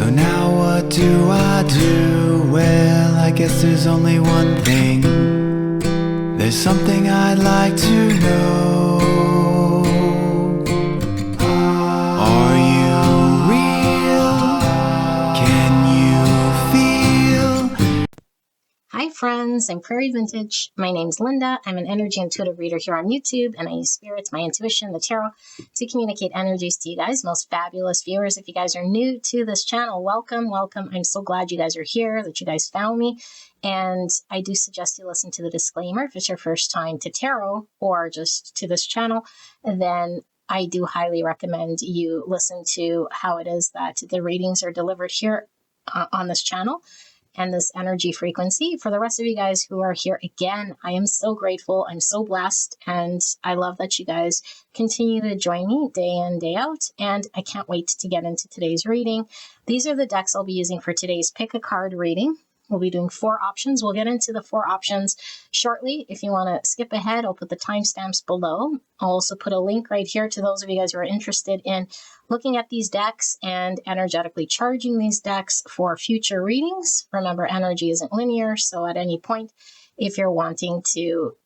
So now what do I do? Well, I guess there's only one thing. There's something I'd like to know. Are you real? Can you feel? Hi friends, I'm Prairie Vintage. My name's Linda. I'm an energy intuitive reader here on YouTube, and I use spirits, my intuition, the tarot to communicate energies to you guys, most fabulous viewers. If you guys are new to this channel, welcome, welcome. I'm so glad you guys are here, that you guys found me. And I do suggest you listen to the disclaimer if it's your first time to tarot or just to this channel. And then I do highly recommend you listen to how it is that the readings are delivered here on this channel and this energy frequency. For the rest of you guys who are here again, I am so grateful. I'm so blessed. And I love that you guys continue to join me day in, day out. And I can't wait to get into today's reading. These are the decks I'll be using for today's pick a card reading. We'll be doing 4 options. We'll get into the 4 options shortly. If you want to skip ahead, I'll put the timestamps below. I'll also put a link right here to those of you guys who are interested in looking at these decks and energetically charging these decks for future readings. Remember, energy isn't linear, so at any point, if you're wanting to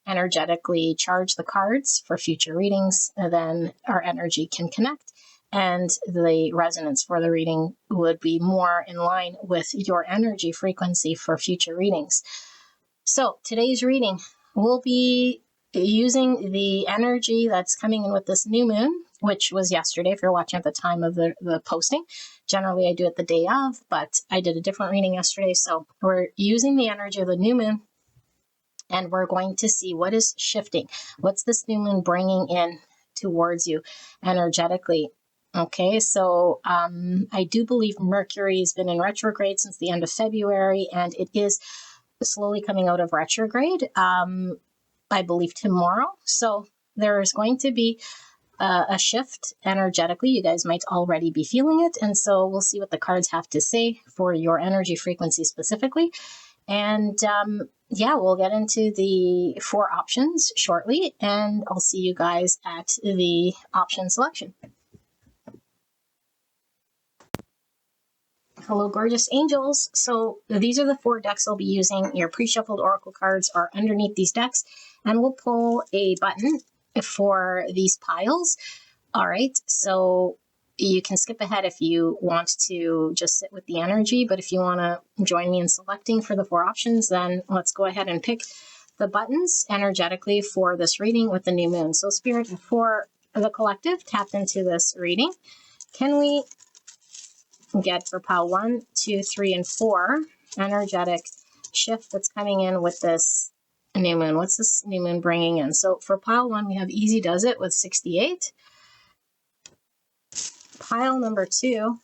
energetically charge the cards for future readings, then our energy can connect. And the resonance for the reading would be more in line with your energy frequency for future readings. So today's reading, we'll be using the energy that's coming in with this new moon, which was yesterday if you're watching at the time of the posting. Generally, I do it the day of, but I did a different reading yesterday. So we're using the energy of the new moon, and we're going to see what is shifting. What's this new moon bringing in towards you energetically? Okay, so I do believe Mercury has been in retrograde since the end of February, and it is slowly coming out of retrograde, I believe tomorrow. So there is going to be a shift energetically. You guys might already be feeling it, and so we'll see what the cards have to say for your energy frequency specifically. And yeah, we'll get into the 4 options shortly, and I'll see you guys at the option selection. Hello, gorgeous angels. So these are the 4 decks I'll be using. Your pre-shuffled oracle cards are underneath these decks, and we'll pull a button for these piles. All right, so you can skip ahead if you want to just sit with the energy, but if you want to join me in selecting for the 4 options, then let's go ahead and pick the buttons energetically for this reading with the new moon. So Spirit, for the collective, tap into this reading. Can we get for pile 1, 2, 3, and 4 energetic shift that's coming in with this new moon? What's this new moon bringing in? So for pile 1, we have Easy Does It with 68. Pile number 2,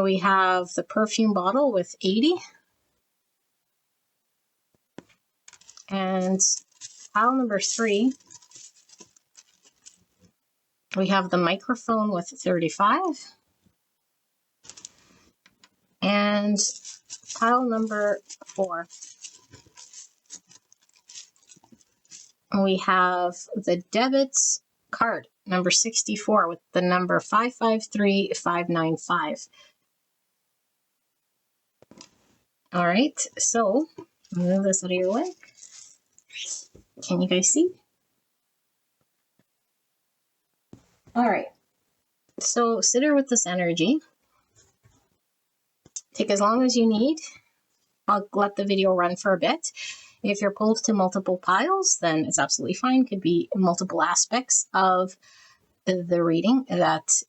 we have the perfume bottle with 80. And pile number 3, we have the microphone with 35. And pile number 4, we have the debit card, number 64, with the number 553595. All right, so move this out of your way. Can you guys see? All right, so sit here with this energy. Take as long as you need. I'll let the video run for a bit. If you're pulled to multiple piles, then it's absolutely fine. Could be multiple aspects of the reading that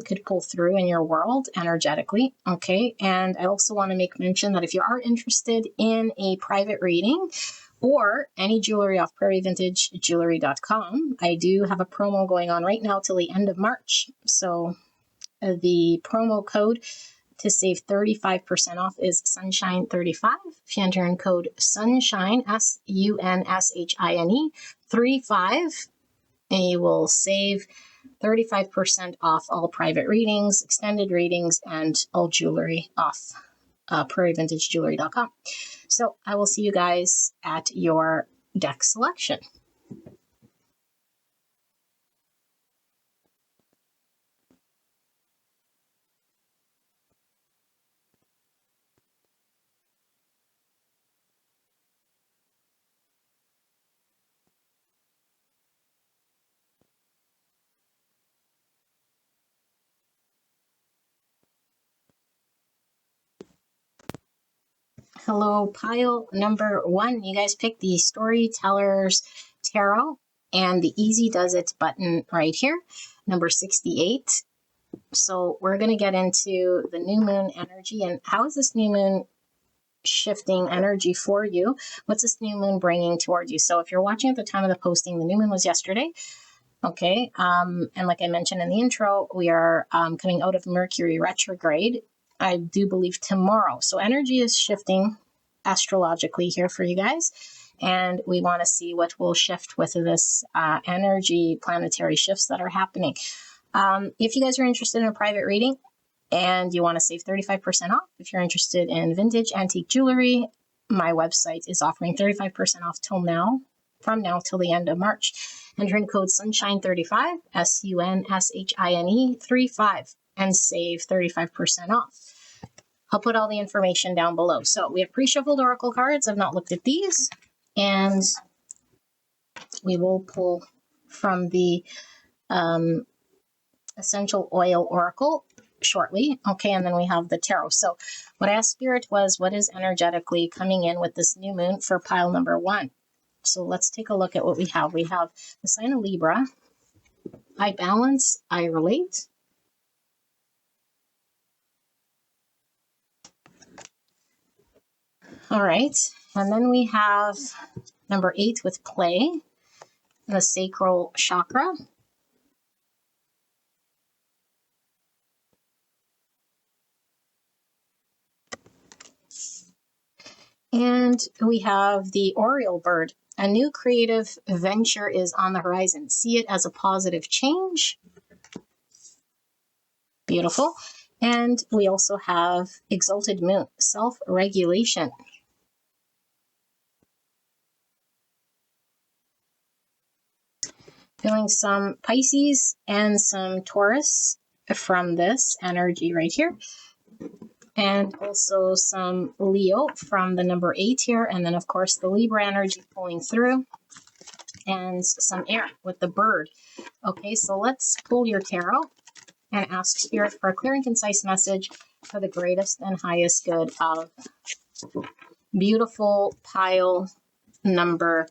could pull through in your world energetically. Okay, and I also want to make mention that if you are interested in a private reading or any jewelry off prairievintagejewelry.com, I do have a promo going on right now till the end of March. So the promo code to save 35% off is Sunshine35. If you enter in code Sunshine, SUNSHINE 35, and you will save 35% off all private readings, extended readings, and all jewelry off prairievintagejewelry.com. So I will see you guys at your deck selection. Hello, pile number 1. You guys picked the Storyteller's Tarot and the Easy Does It button right here, number 68. So we're going to get into the new moon energy and how is this new moon shifting energy for you? What's this new moon bringing toward you? So if you're watching at the time of the posting, the new moon was yesterday. Okay. And like I mentioned in the intro, we are coming out of Mercury retrograde, I do believe tomorrow. So energy is shifting astrologically here for you guys. And we want to see what will shift with this energy planetary shifts that are happening. If you guys are interested in a private reading and you want to save 35% off, if you're interested in vintage antique jewelry, my website is offering 35% off from now till the end of March. Enter in code SUNSHINE35, SUNSHINE 35, and save 35% off. I'll put all the information down below. So we have pre-shuffled oracle cards. I've not looked at these. And we will pull from the essential oil oracle shortly. Okay, and then we have the tarot. So what I asked Spirit was, what is energetically coming in with this new moon for pile number 1? So let's take a look at what we have. We have the sign of Libra. I balance, I relate. All right. And then we have number 8 with play, the sacral chakra. And we have the Oriole bird. A new creative venture is on the horizon. See it as a positive change. Beautiful. And we also have exalted moon, self-regulation. Feeling some Pisces and some Taurus from this energy right here. And also some Leo from the number 8 here. And then, of course, the Libra energy pulling through. And some air with the bird. Okay, so let's pull your tarot and ask Spirit for a clear and concise message for the greatest and highest good of beautiful pile number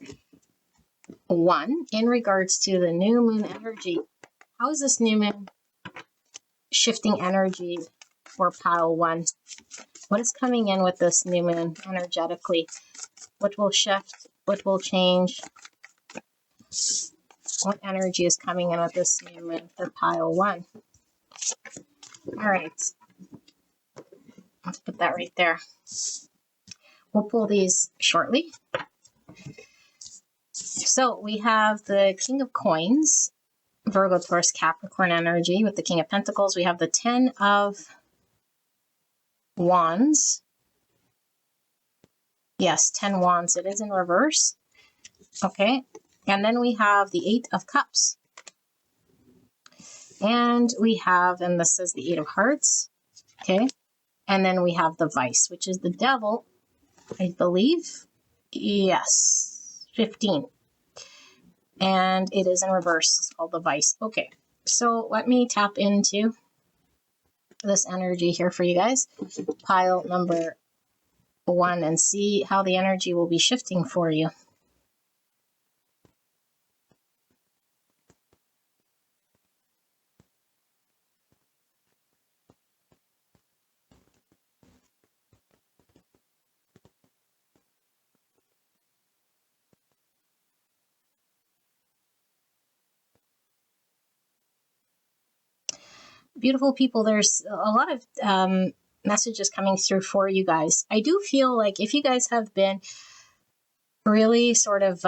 1 in regards to the new moon energy. How is this new moon shifting energy for pile 1? What is coming in with this new moon energetically? What will shift? What will change? What energy is coming in with this new moon for pile 1? All right. Let's put that right there. We'll pull these shortly. So we have the King of Coins, Virgo, Taurus, Capricorn energy with the King of Pentacles. We have the 10 of Wands. Yes, 10 Wands. It is in reverse. Okay. And then we have the 8 of Cups. And we have, and this is the 8 of Hearts. Okay. And then we have the Vice, which is the Devil, I believe. Yes. 15. And it is in reverse. It's called the Vice. Okay. So let me tap into this energy here for you guys. Pile number 1 and see how the energy will be shifting for you. Beautiful people, there's a lot of messages coming through for you guys. I do feel like if you guys have been really sort of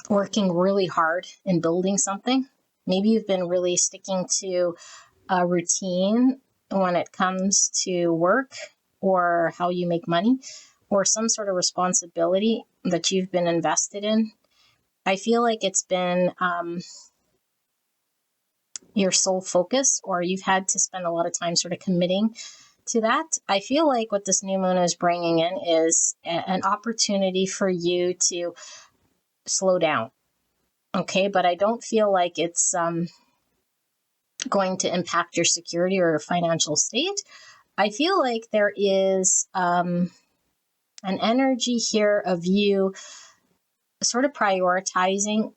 working really hard in building something, maybe you've been really sticking to a routine when it comes to work or how you make money or some sort of responsibility that you've been invested in. I feel like it's been your sole focus, or you've had to spend a lot of time sort of committing to that. I feel like what this new moon is bringing in is an opportunity for you to slow down. Okay, but I don't feel like it's going to impact your security or your financial state. I feel like there is an energy here of you sort of prioritizing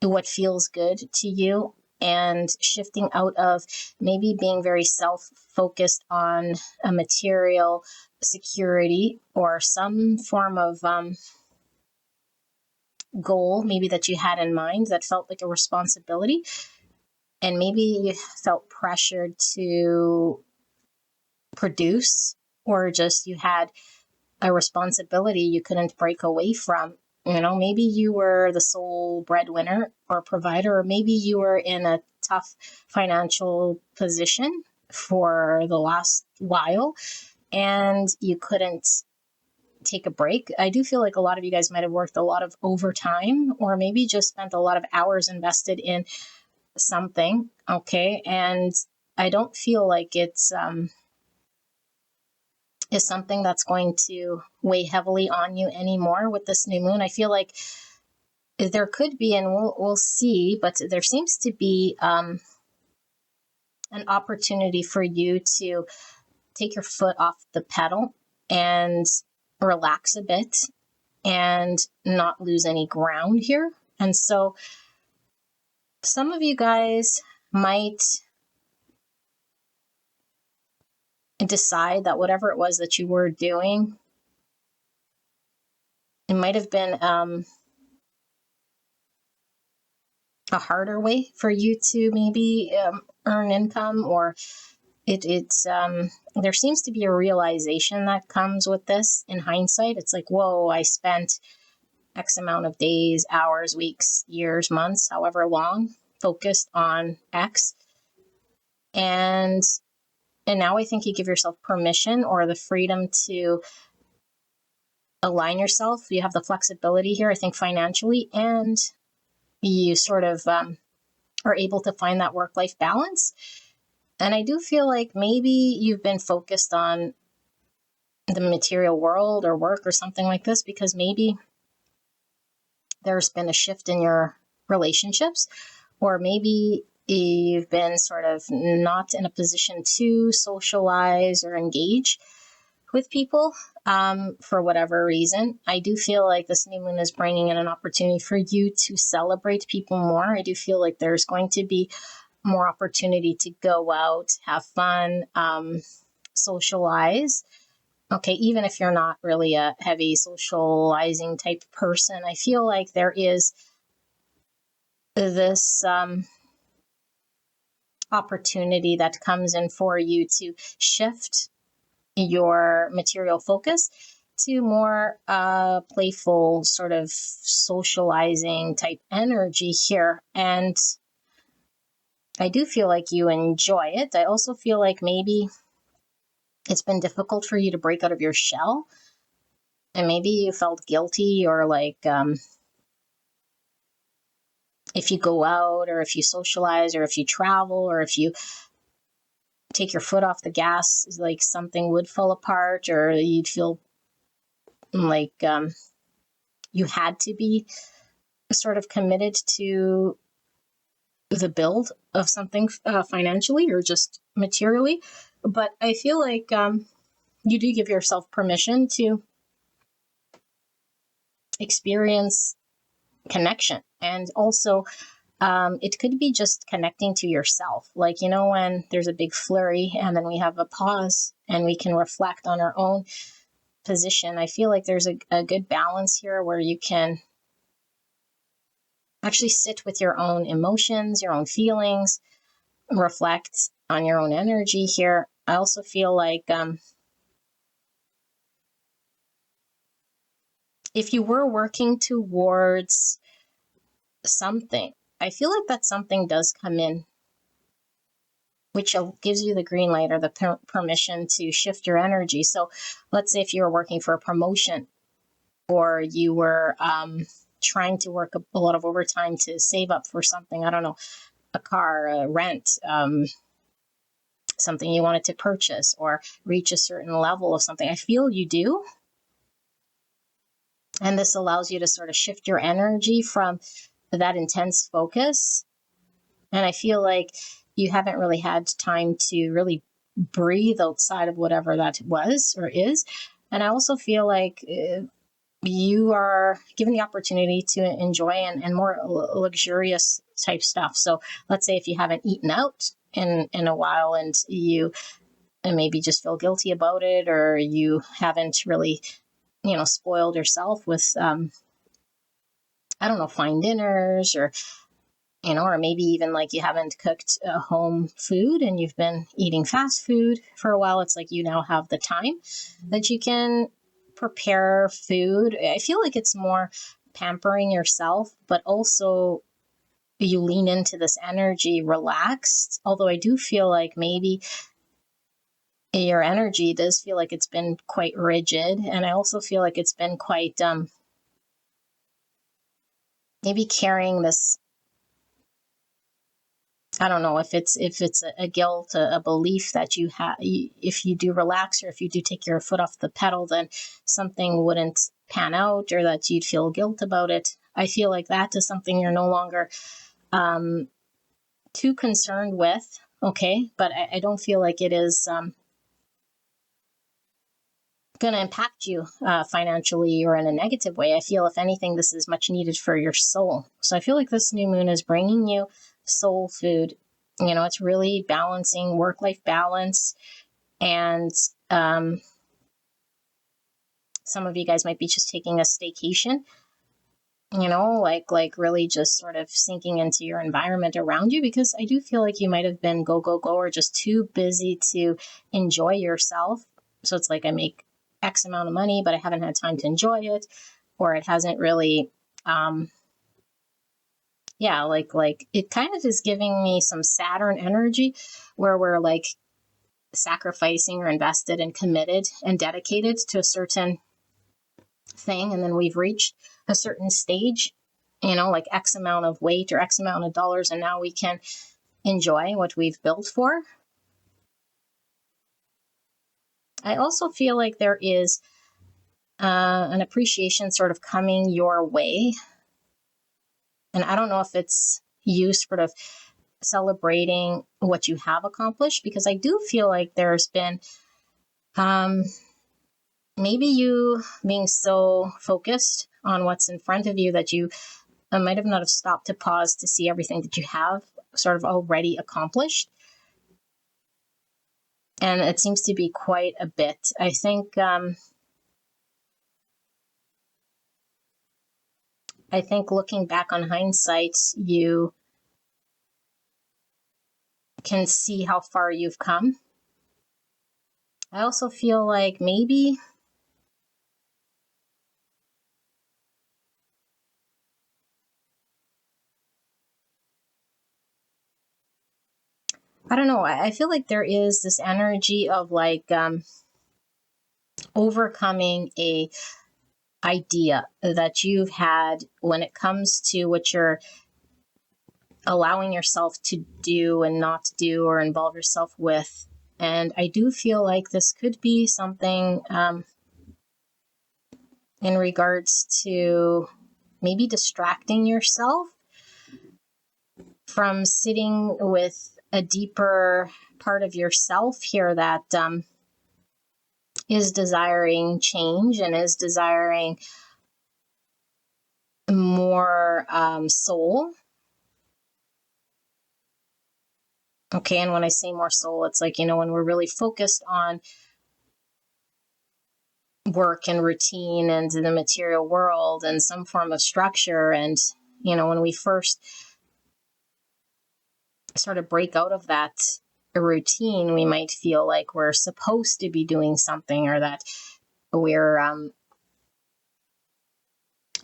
what feels good to you and shifting out of maybe being very self-focused on a material security or some form of goal maybe that you had in mind that felt like a responsibility, and maybe you felt pressured to produce, or just you had a responsibility you couldn't break away from. Maybe you were the sole breadwinner or provider, or maybe you were in a tough financial position for the last while and you couldn't take a break. I do feel like a lot of you guys might have worked a lot of overtime, or maybe just spent a lot of hours invested in something. Okay. And I don't feel like it's is something that's going to weigh heavily on you anymore with this new moon. I feel like there could be, and we'll see, but there seems to be an opportunity for you to take your foot off the pedal and relax a bit and not lose any ground here. And so some of you guys might decide that whatever it was that you were doing, it might have been a harder way for you to maybe earn income, or it's there seems to be a realization that comes with this in hindsight. It's like, whoa, I spent X amount of days, hours, weeks, years, months, however long, focused on X. And now I think you give yourself permission or the freedom to align yourself. You have the flexibility here, I think, financially, and you sort of are able to find that work-life balance. And I do feel like maybe you've been focused on the material world or work or something like this because maybe there's been a shift in your relationships, or maybe you've been sort of not in a position to socialize or engage with people for whatever reason. I do feel like this new moon is bringing in an opportunity for you to celebrate people more. I do feel like there's going to be more opportunity to go out, have fun, socialize. Okay, even if you're not really a heavy socializing type person, I feel like there is this opportunity that comes in for you to shift your material focus to more playful sort of socializing type energy here. And I do feel like you enjoy it. I also feel like maybe it's been difficult for you to break out of your shell, and maybe you felt guilty, or like if you go out or if you socialize or if you travel or if you take your foot off the gas, like something would fall apart, or you'd feel like you had to be sort of committed to the build of something financially or just materially. But I feel like you do give yourself permission to experience connection. And also, it could be just connecting to yourself. Like, when there's a big flurry and then we have a pause and we can reflect on our own position. I feel like there's a good balance here where you can actually sit with your own emotions, your own feelings, reflect on your own energy here. I also feel like if you were working towards something, I feel like that something does come in, which gives you the green light or the permission to shift your energy. So let's say if you were working for a promotion, or you were trying to work a lot of overtime to save up for something, I don't know, a car, a rent, something you wanted to purchase or reach a certain level of something. I feel you do. And this allows you to sort of shift your energy from that intense focus. And I feel like you haven't really had time to really breathe outside of whatever that was or is. And I also feel like you are given the opportunity to enjoy and more luxurious type stuff. So let's say if you haven't eaten out in a while and you maybe just feel guilty about it, or you haven't really, spoiled yourself with, I don't know, fine dinners, or or maybe even like you haven't cooked home food and you've been eating fast food for a while. It's like you now have the time that you can prepare food. I feel like it's more pampering yourself, but also you lean into this energy relaxed. Although I do feel like maybe your energy does feel like it's been quite rigid. And I also feel like it's been quite maybe carrying this, I don't know if it's a guilt, a belief that you have. If you do relax, or if you do take your foot off the pedal, then something wouldn't pan out, or that you'd feel guilt about it. I feel like that is something you're no longer too concerned with. Okay, but I don't feel like it is going to impact you financially or in a negative way. I feel, if anything, this is much needed for your soul. So I feel like this new moon is bringing you soul food. It's really balancing work-life balance. And some of you guys might be just taking a staycation, like really just sort of sinking into your environment around you, because I do feel like you might have been go, go, go, or just too busy to enjoy yourself. So it's like, I make X amount of money, but I haven't had time to enjoy it, or it hasn't really, like it kind of is giving me some Saturn energy, where we're like sacrificing or invested and committed and dedicated to a certain thing. And then we've reached a certain stage, like X amount of weight or X amount of dollars. And now we can enjoy what we've built for. I also feel like there is an appreciation sort of coming your way. And I don't know if it's you sort of celebrating what you have accomplished, because I do feel like there's been maybe you being so focused on what's in front of you that you might have not have stopped to pause to see everything that you have sort of already accomplished. And it seems to be quite a bit. I think looking back on hindsight, you can see how far you've come. I also feel like maybe I don't know. I feel like there is this energy of like overcoming a idea that you've had when it comes to what you're allowing yourself to do and not to do, or involve yourself with. And I do feel like this could be something in regards to maybe distracting yourself from sitting with a deeper part of yourself here that is desiring change and is desiring more soul. Okay, and when I say more soul, it's like, when we're really focused on work and routine and the material world and some form of structure, and, when we first sort of break out of that routine, we might feel like we're supposed to be doing something, or that we're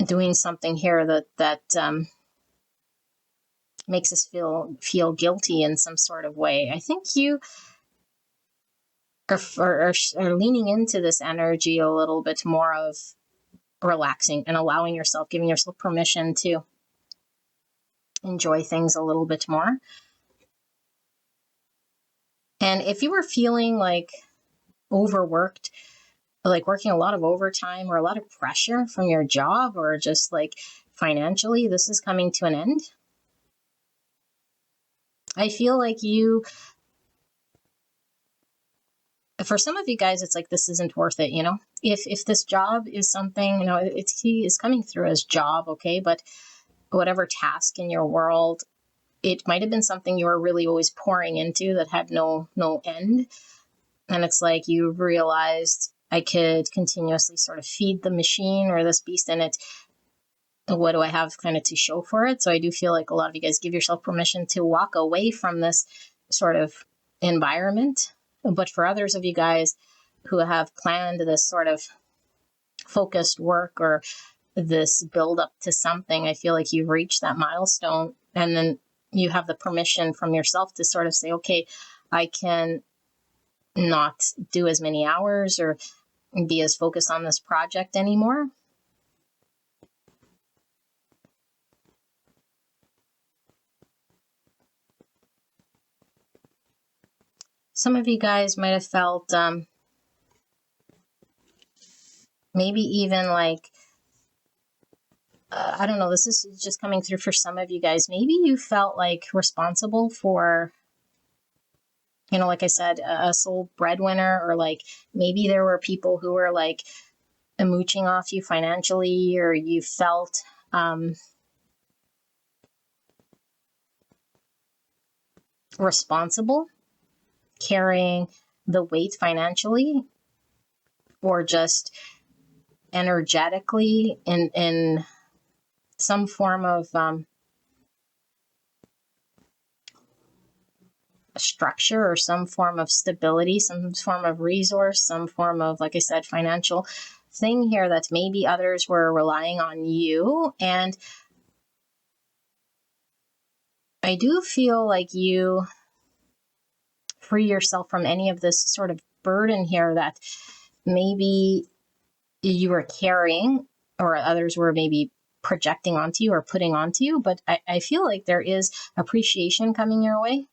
doing something here that makes us feel guilty in some sort of way. I think you are leaning into this energy a little bit more of relaxing and allowing yourself, giving yourself permission to enjoy things a little bit more. And if you were feeling like overworked, like working a lot of overtime or a lot of pressure from your job, or just like financially, this is coming to an end. I feel like you for some of you guys, it's like, this isn't worth it, if this job is something, he is coming through as job, okay, but whatever task in your world, it might have been something you were really always pouring into that had no end. And it's like you realized, I could continuously sort of feed the machine or this beast, and what do I have kind of to show for it? So I do feel like a lot of you guys give yourself permission to walk away from this sort of environment. But for others of you guys who have planned this sort of focused work or this build up to something, I feel like you've reached that milestone, and then you have the permission from yourself to sort of say, okay, I can not do as many hours or be as focused on this project anymore. Some of you guys might have felt maybe even like, I don't know, this is just coming through for some of you guys. Maybe you felt like responsible for, like I said, a sole breadwinner, or like maybe there were people who were like mooching off you financially, or you felt responsible, carrying the weight financially, or just energetically in some form of structure, or some form of stability, some form of resource, some form of, like I said, financial thing here that maybe others were relying on you. And I do feel like you free yourself from any of this sort of burden here that maybe you were carrying, or others were maybe projecting onto you or putting onto you. But I feel like there is appreciation coming your way.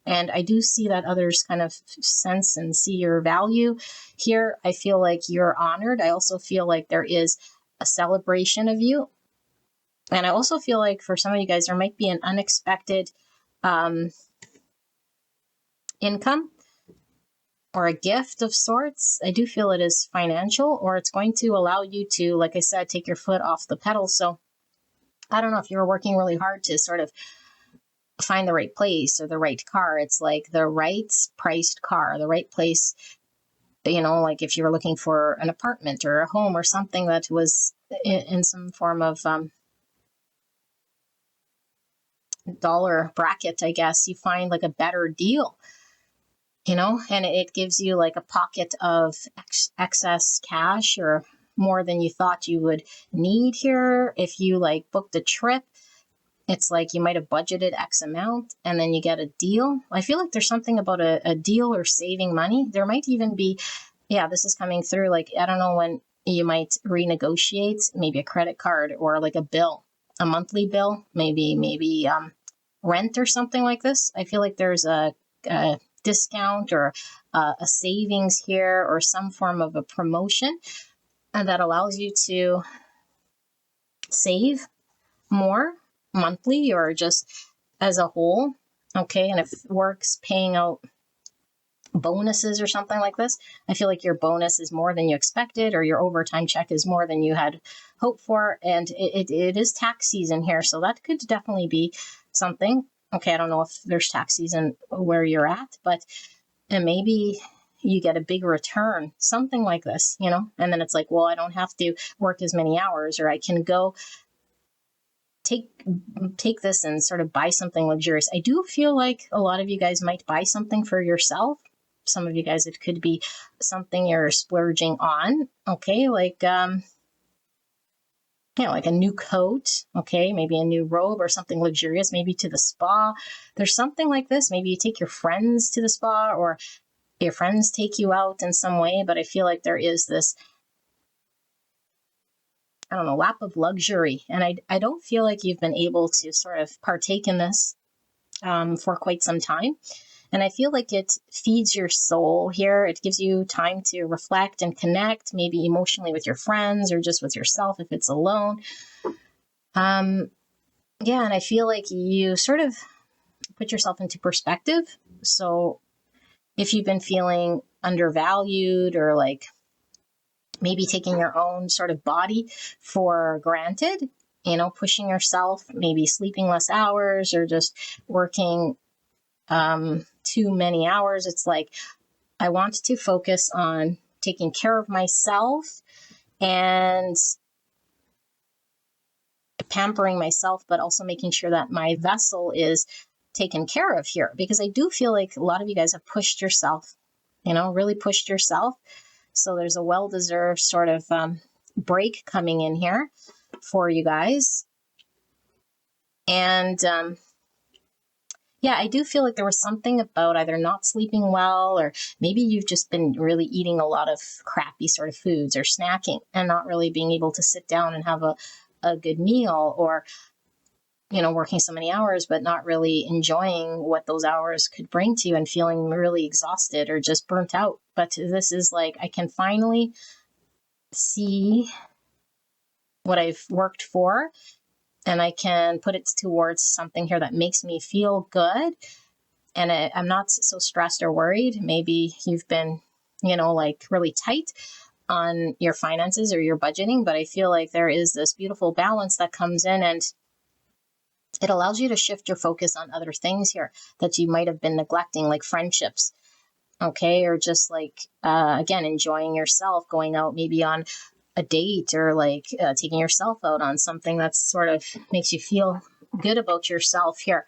And I do see that others kind of sense and see your value here. I feel like you're honored. I also feel like there is a celebration of you. And I also feel like for some of you guys, there might be an unexpected income or a gift of sorts. I do feel it is financial, or it's going to allow you to, like I said, take your foot off the pedal. So I don't know if you were working really hard to sort of find the right place or the right car. It's like the right priced car, the right place, like if you were looking for an apartment or a home or something that was in some form of dollar bracket, I guess, you find like a better deal, and it gives you like a pocket of excess cash, or more than you thought you would need here. If you like booked a trip, it's like you might have budgeted X amount and then you get a deal. I feel like there's something about a deal or saving money. There might even be, this is coming through. Like, I don't know when you might renegotiate maybe a credit card or like a bill, a monthly bill, maybe rent or something like this. I feel like there's a discount or a savings here, or some form of a promotion, and that allows you to save more monthly or just as a whole. Okay. And if work's paying out bonuses or something like this, I feel like your bonus is more than you expected, or your overtime check is more than you had hoped for. And it is tax season here. So that could definitely be something. Okay. I don't know if there's tax season where you're at, but maybe you get a big return, something like this, and then it's like, well, I don't have to work as many hours, or I can go take this and sort of buy something luxurious. I do feel like a lot of you guys might buy something for yourself. Some of you guys, it could be something you're splurging on. Okay. Like, like a new coat. Okay. Maybe a new robe or something luxurious, maybe to the spa. There's something like this. Maybe you take your friends to the spa, or your friends take you out in some way. But I feel like there is this, I don't know, lap of luxury. And I don't feel like you've been able to sort of partake in this for quite some time. And I feel like it feeds your soul here. It gives you time to reflect and connect, maybe emotionally with your friends or just with yourself if it's alone. And I feel like you sort of put yourself into perspective. So if you've been feeling undervalued, or like maybe taking your own sort of body for granted, pushing yourself, maybe sleeping less hours or just working too many hours. It's like, I want to focus on taking care of myself and pampering myself, but also making sure that my vessel is taken care of here, because I do feel like a lot of you guys have pushed yourself, really pushed yourself. So there's a well-deserved sort of break coming in here for you guys. And yeah, I do feel like there was something about either not sleeping well, or maybe you've just been really eating a lot of crappy sort of foods or snacking and not really being able to sit down and have a good meal, or working so many hours, but not really enjoying what those hours could bring to you and feeling really exhausted or just burnt out. But this is like, I can finally see what I've worked for, and I can put it towards something here that makes me feel good. And I'm not so stressed or worried. Maybe you've been, like really tight on your finances or your budgeting, but I feel like there is this beautiful balance that comes in, and it allows you to shift your focus on other things here that you might have been neglecting, like friendships, okay? Or just like, again, enjoying yourself, going out maybe on a date, or like taking yourself out on something that sort of makes you feel good about yourself here,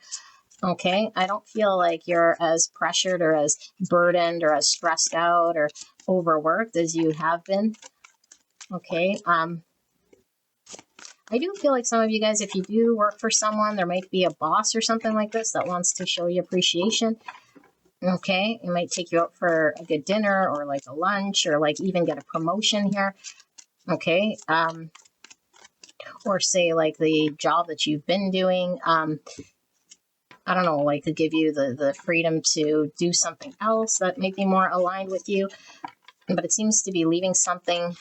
okay? I don't feel like you're as pressured or as burdened or as stressed out or overworked as you have been, okay? I do feel like some of you guys, if you do work for someone, there might be a boss or something like this that wants to show you appreciation. Okay, it might take you out for a good dinner, or like a lunch, or like even get a promotion here. Okay, or say like the job that you've been doing, I don't know, like to give you the freedom to do something else that may be more aligned with you. But it seems to be leaving something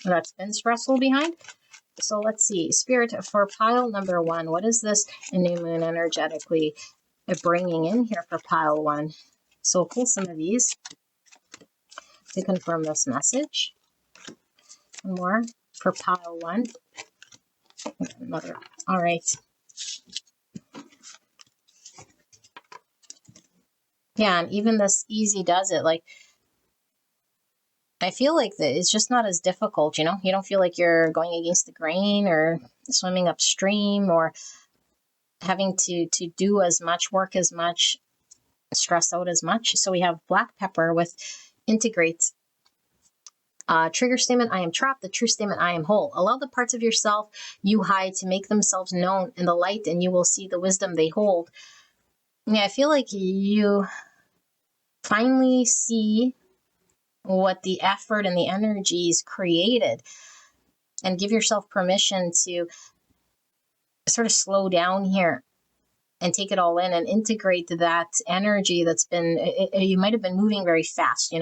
that's been stressful behind. So let's see, Spirit, for pile number 1, what is this new moon energetically bringing in here for pile 1? So pull some of these to confirm this message. One more for pile 1. Another. All right. Yeah, and even this easy does it. Like, I feel like that it's just not as difficult, you don't feel like you're going against the grain or swimming upstream or having to do as much, work as much, stress out as much. So we have black pepper with integrate. Trigger statement, I am trapped. The true statement, I am whole. Allow the parts of yourself you hide to make themselves known in the light, and you will see the wisdom they hold. Yeah, I feel like you finally see what the effort and the energies created, and give yourself permission to sort of slow down here and take it all in and integrate that energy that's been, you might have been moving very fast,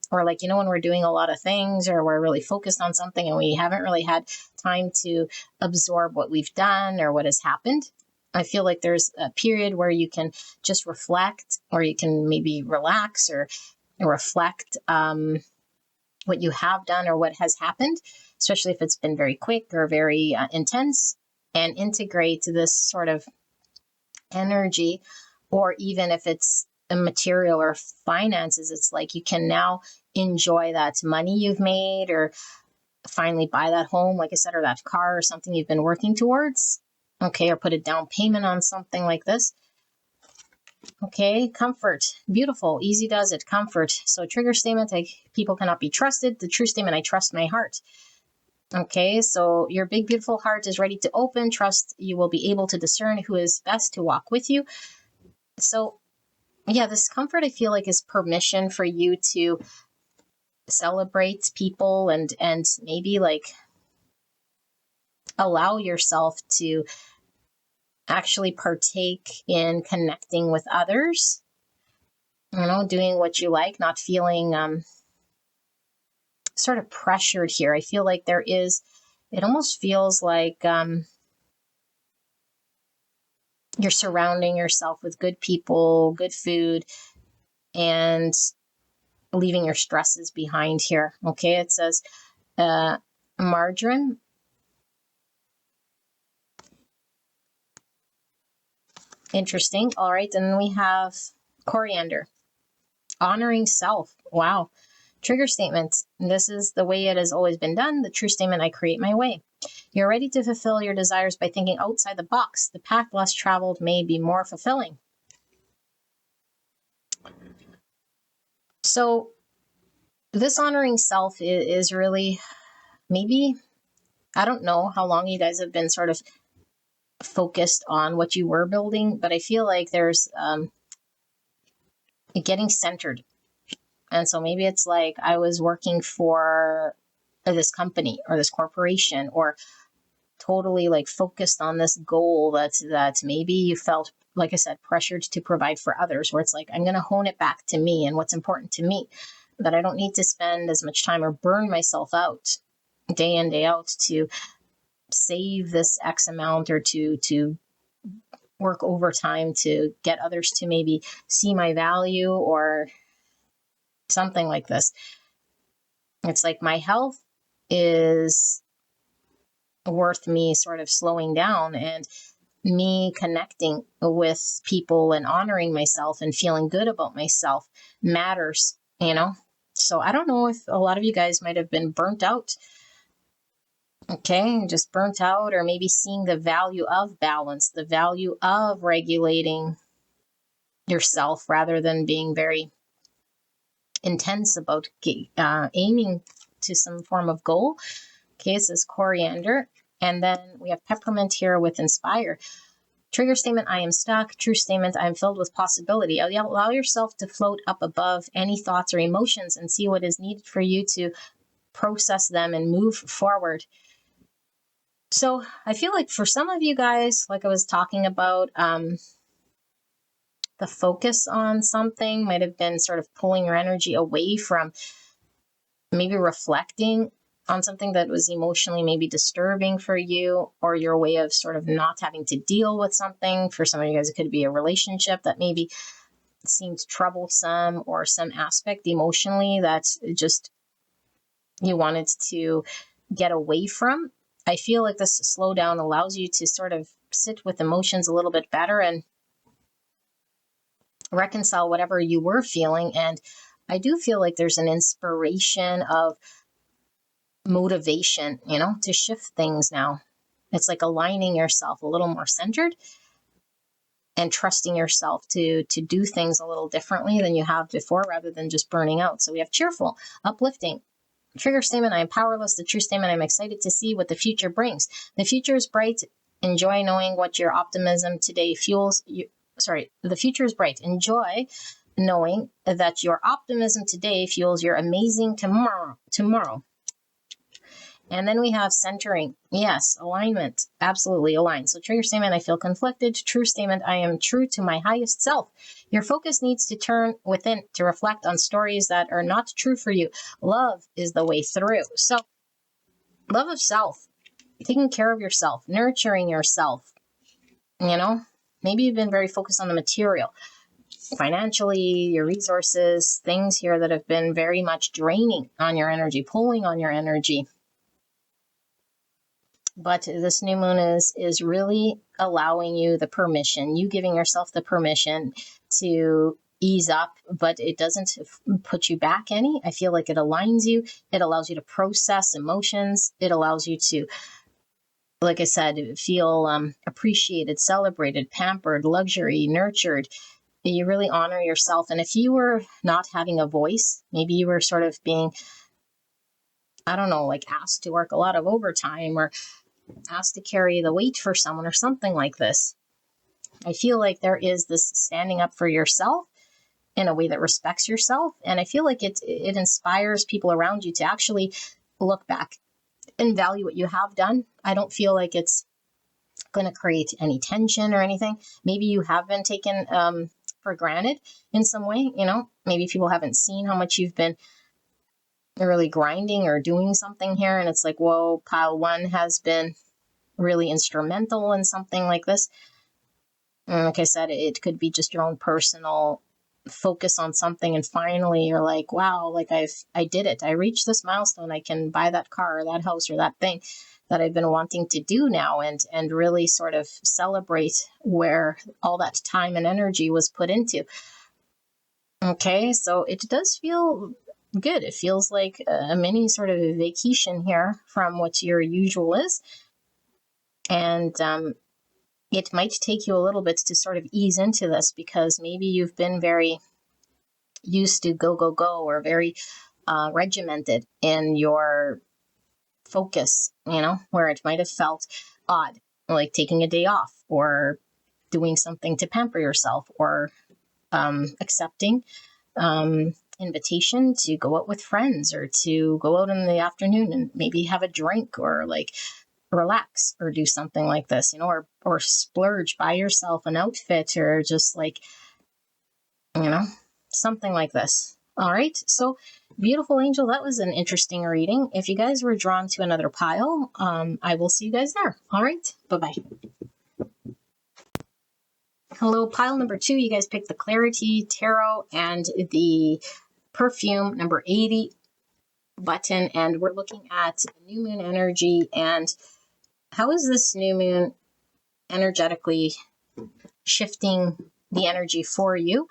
or like, when we're doing a lot of things, or we're really focused on something and we haven't really had time to absorb what we've done or what has happened. I feel like there's a period where you can just reflect, or you can maybe relax or reflect what you have done or what has happened, especially if it's been very quick or very intense, and integrate this sort of energy. Or even if it's a material or finances, it's like you can now enjoy that money you've made, or finally buy that home, like I said, or that car or something you've been working towards. Okay, or put a down payment on something like this. Okay, comfort, beautiful, easy does it, comfort. So trigger statement, people cannot be trusted. The true statement, I trust my heart. Okay, so your big, beautiful heart is ready to open. Trust you will be able to discern who is best to walk with you. So yeah, this comfort, I feel like, is permission for you to celebrate people, and maybe like allow yourself to actually partake in connecting with others, doing what you like, not feeling sort of pressured here. I feel like it almost feels like you're surrounding yourself with good people, good food, and leaving your stresses behind here. Okay, it says margarine. Interesting. All right, and then we have coriander. Honoring self. Wow. Trigger statement. This is the way it has always been done. The true statement, I create my way. You're ready to fulfill your desires by thinking outside the box. The path less traveled may be more fulfilling. So this honoring self is really, maybe, I don't know how long you guys have been sort of focused on what you were building, but I feel like there's getting centered. And so maybe it's like I was working for this company or this corporation, or totally like focused on this goal that maybe you felt, like I said, pressured to provide for others, where it's like, I'm going to hone it back to me and what's important to me, that I don't need to spend as much time or burn myself out day in, day out to save this X amount, or to work overtime to get others to maybe see my value or something like this. It's like my health is worth me sort of slowing down, and me connecting with people and honoring myself and feeling good about myself matters, you know? So I don't know if a lot of you guys might have been burnt out. Okay, just burnt out, or maybe seeing the value of balance, the value of regulating yourself rather than being very intense about aiming to some form of goal. Okay, this is coriander. And then we have peppermint here with inspire. Trigger statement, I am stuck. True statement, I am filled with possibility. Allow yourself to float up above any thoughts or emotions and see what is needed for you to process them and move forward. So I feel like for some of you guys, like I was talking about, the focus on something might have been sort of pulling your energy away from maybe reflecting on something that was emotionally maybe disturbing for you, or your way of sort of not having to deal with something. For some of you guys, it could be a relationship that maybe seemed troublesome, or some aspect emotionally that just you wanted to get away from. I feel like this slowdown allows you to sort of sit with emotions a little bit better and reconcile whatever you were feeling. And I do feel like there's an inspiration of motivation, you know, to shift things now. It's like aligning yourself a little more centered and trusting yourself to do things a little differently than you have before, rather than just burning out. So we have cheerful, uplifting. Trigger statement, I am powerless. The true statement, I'm excited to see what the future brings. The future is bright. Enjoy knowing what your optimism today fuels you. The future is bright. Enjoy knowing that your optimism today fuels your amazing tomorrow. And then we have centering. Yes, alignment. Absolutely aligned. So trigger statement, I feel conflicted. True statement, I am true to my highest self. Your focus needs to turn within to reflect on stories that are not true for you. Love is the way through. So love of self, taking care of yourself, nurturing yourself, you know? Maybe you've been very focused on the material, financially, your resources, things here that have been very much draining on your energy, pulling on your energy. But this new moon is really allowing you the permission, you giving yourself the permission to ease up, but it doesn't put you back any. I feel like it aligns you. It allows you to process emotions. It allows you to, like I said, feel appreciated, celebrated, pampered, luxury, nurtured. You really honor yourself. And if you were not having a voice, maybe you were sort of being, I don't know, like asked to work a lot of overtime, or asked to carry the weight for someone, or something like this. I feel like there is this standing up for yourself in a way that respects yourself. And I feel like it inspires people around you to actually look back and value what you have done. I don't feel like it's going to create any tension or anything. Maybe you have been taken for granted in some way, you know, maybe people haven't seen how much you've been really grinding or doing something here. And it's like, whoa, pile one has been really instrumental in something like this. And like I said, it could be just your own personal focus on something and finally you're like, wow, like I did it. I reached this milestone. I can buy that car or that house or that thing that I've been wanting to do now, and really sort of celebrate where all that time and energy was put into. Okay, so it does feel good. It feels like a mini sort of vacation here from what your usual is. And it might take you a little bit to sort of ease into this, because maybe you've been very used to go, go, go, or very regimented in your focus, where it might have felt odd, like taking a day off or doing something to pamper yourself, or accepting invitation to go out with friends, or to go out in the afternoon and maybe have a drink, or like relax, or do something like this, or splurge, buy yourself an outfit, or just like, something like this. All right. So, beautiful angel, that was an interesting reading. If you guys were drawn to another pile, I will see you guys there. All right. Bye-bye. Hello, pile number 2. You guys picked the Clarity Tarot and the Perfume number 80 button, and we're looking at the new moon energy and how is this new moon energetically shifting the energy for you.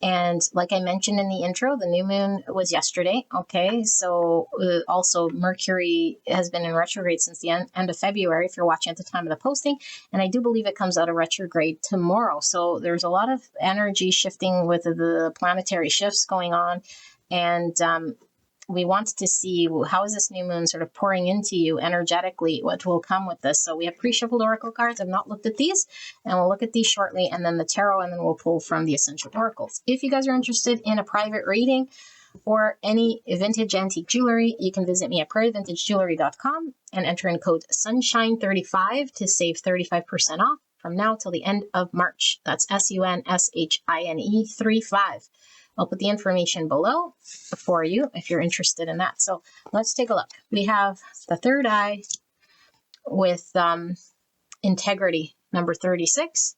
And like I mentioned in the intro, the new moon was yesterday. Okay, so also Mercury has been in retrograde since the end of February, if you're watching at the time of the posting. And I do believe it comes out of retrograde tomorrow. So there's a lot of energy shifting with the planetary shifts going on. And we want to see how is this new moon sort of pouring into you energetically, what will come with this. So we have pre-shuffled oracle cards. I've not looked at these, and we'll look at these shortly, and then the tarot, and then we'll pull from the essential oracles. If you guys are interested in a private reading or any vintage antique jewelry, you can visit me at prairievintagejewelry.com and enter in code sunshine35 to save 35% off from now till the end of March. That's SUNSHINE 35. I'll put the information below for you if you're interested in that. So let's take a look. We have the third eye with integrity, number 36.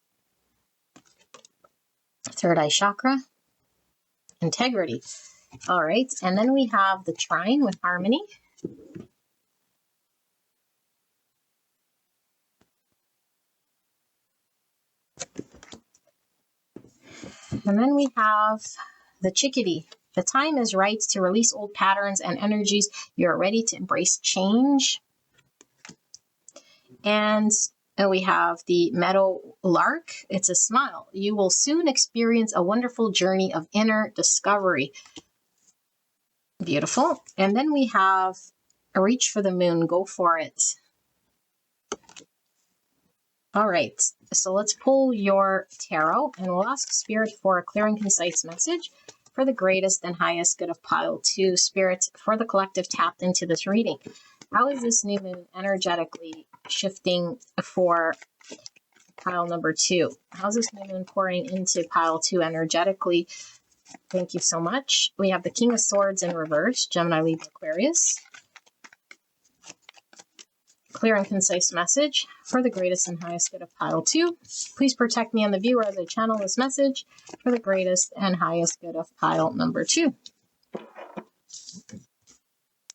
Third eye chakra, integrity. All right. And then we have the trine with harmony. And then we have the chickadee. The time is right to release old patterns and energies. You're ready to embrace change. And we have the meadow lark. It's a smile. You will soon experience a wonderful journey of inner discovery. Beautiful. And then we have a reach for the moon. Go for it. All right. So let's pull your tarot, and we'll ask Spirit for a clear and concise message for the greatest and highest good of pile 2. Spirit, for the collective tapped into this reading, how is this new moon energetically shifting for pile number 2? How's this new moon pouring into pile 2 energetically? Thank you so much. We have the King of Swords in reverse, Gemini, Libra, Aquarius. Clear and concise message for the greatest and highest good of pile 2. Please protect me and the viewer as I channel this message for the greatest and highest good of pile number 2.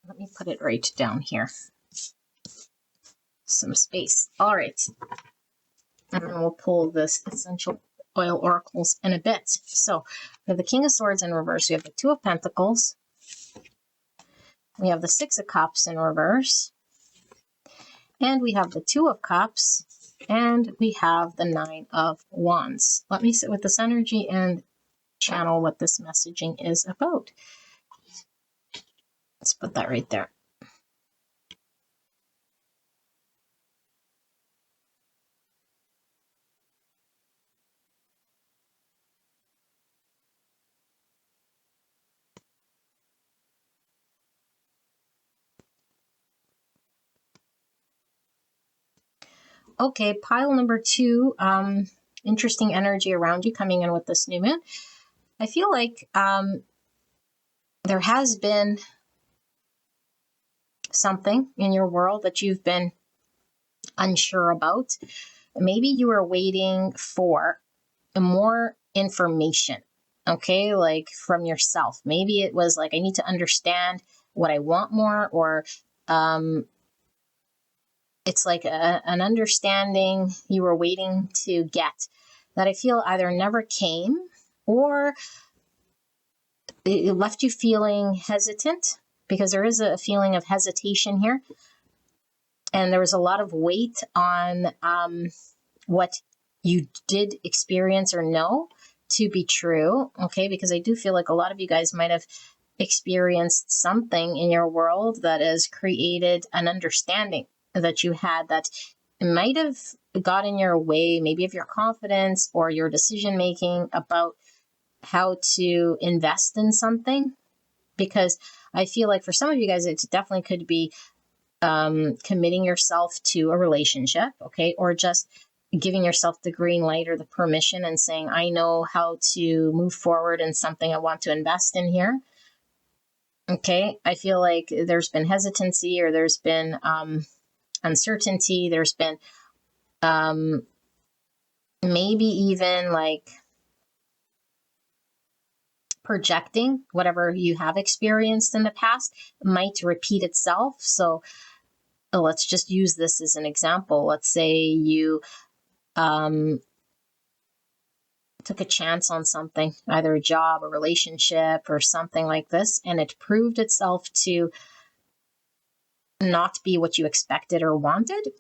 Let me put it right down here. Some space. All right. And then we'll pull this essential oil oracles in a bit. So we have the King of Swords in reverse. We have the Two of Pentacles. We have the Six of Cups in reverse. And we have the Two of Cups, and we have the Nine of Wands. Let me sit with this energy and channel what this messaging is about. Let's put that right there. Okay, pile number 2, interesting energy around you coming in with this new moon. I feel like there has been something in your world that you've been unsure about. Maybe you were waiting for more information. okay, like from yourself. Maybe it was like, I need to understand what I want more, or it's like an understanding you were waiting to get that I feel either never came, or it left you feeling hesitant, because there is a feeling of hesitation here. And there was a lot of weight on what you did experience or know to be true, okay? Because I do feel like a lot of you guys might have experienced something in your world that has created an understanding that you had that might have got in your way, maybe of your confidence or your decision making about how to invest in something. Because I feel like for some of you guys, it definitely could be committing yourself to a relationship, okay? Or just giving yourself the green light or the permission and saying, I know how to move forward in something I want to invest in here. Okay, I feel like there's been hesitancy, or there's been uncertainty, there's been maybe even like projecting whatever you have experienced in the past might repeat itself. So let's just use this as an example. Let's say you took a chance on something, either a job, a relationship, or something like this, and it proved itself to not be what you expected or wanted.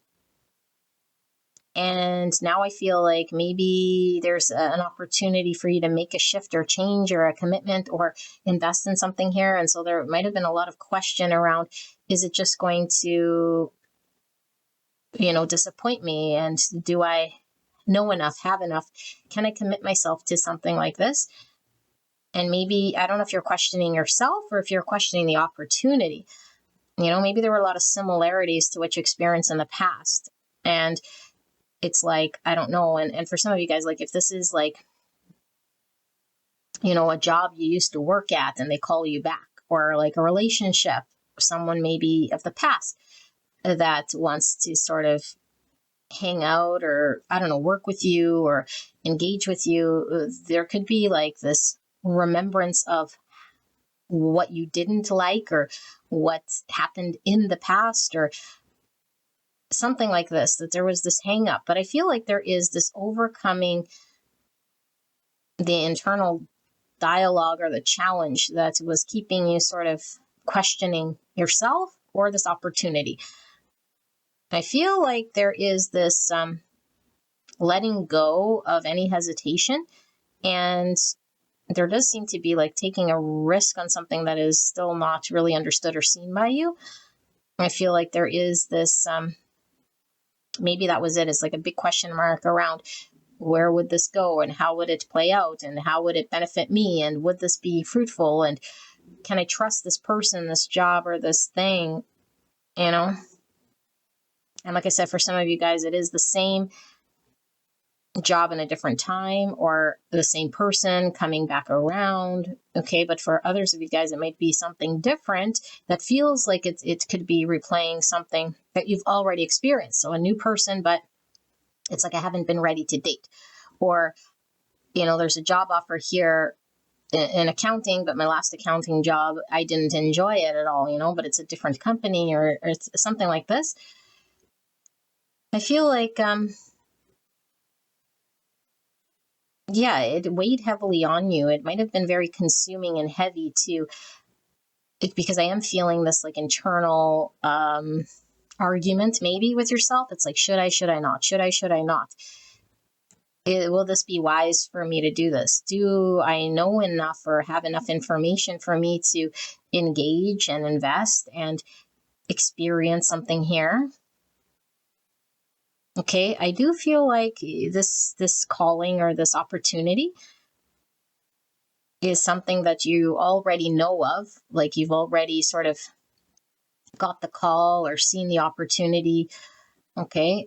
And now I feel like maybe there's an opportunity for you to make a shift or change or a commitment or invest in something here. And so there might have been a lot of question around, is it just going to, disappoint me? And do I know enough, have enough? Can I commit myself to something like this? And maybe, I don't know if you're questioning yourself or if you're questioning the opportunity. Maybe there were a lot of similarities to what you experienced in the past. And it's like, I don't know. And for some of you guys, like if this is like, a job you used to work at and they call you back, or like a relationship, someone maybe of the past that wants to sort of hang out, or I don't know, work with you or engage with you, there could be like this remembrance of what you didn't like, or what happened in the past, or something like this, that there was this hang up. But I feel like there is this overcoming the internal dialogue or the challenge that was keeping you sort of questioning yourself or this opportunity. I feel like there is this letting go of any hesitation, and there does seem to be like taking a risk on something that is still not really understood or seen by you. I feel like there is this maybe that was it. It's like a big question mark around, where would this go, and how would it play out, and how would it benefit me, and would this be fruitful, and can I trust this person, this job, or this thing, And like I said, for some of you guys, it is the same job in a different time, or the same person coming back around. Okay, but for others of you guys, it might be something different that feels like it could be replaying something that you've already experienced. So a new person, but it's like, I haven't been ready to date. Or, there's a job offer here in accounting, but my last accounting job, I didn't enjoy it at all, but it's a different company, or it's something like this. I feel like, it weighed heavily on you. It might have been very consuming and heavy too, because I am feeling this like internal argument maybe with yourself. It's like, should I not? Should I not? Will this be wise for me to do this? Do I know enough or have enough information for me to engage and invest and experience something here? Okay, I do feel like this calling or this opportunity is something that you already know of, like you've already sort of got the call or seen the opportunity. Okay,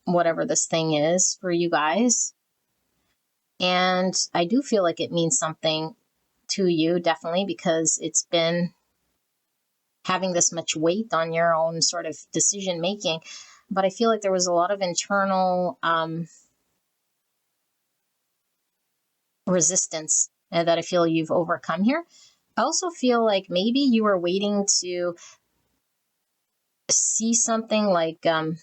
whatever this thing is for you guys. And I do feel like it means something to you, definitely, because it's been having this much weight on your own sort of decision making. But I feel like there was a lot of internal resistance that I feel you've overcome here. I also feel like maybe you were waiting to see something like, I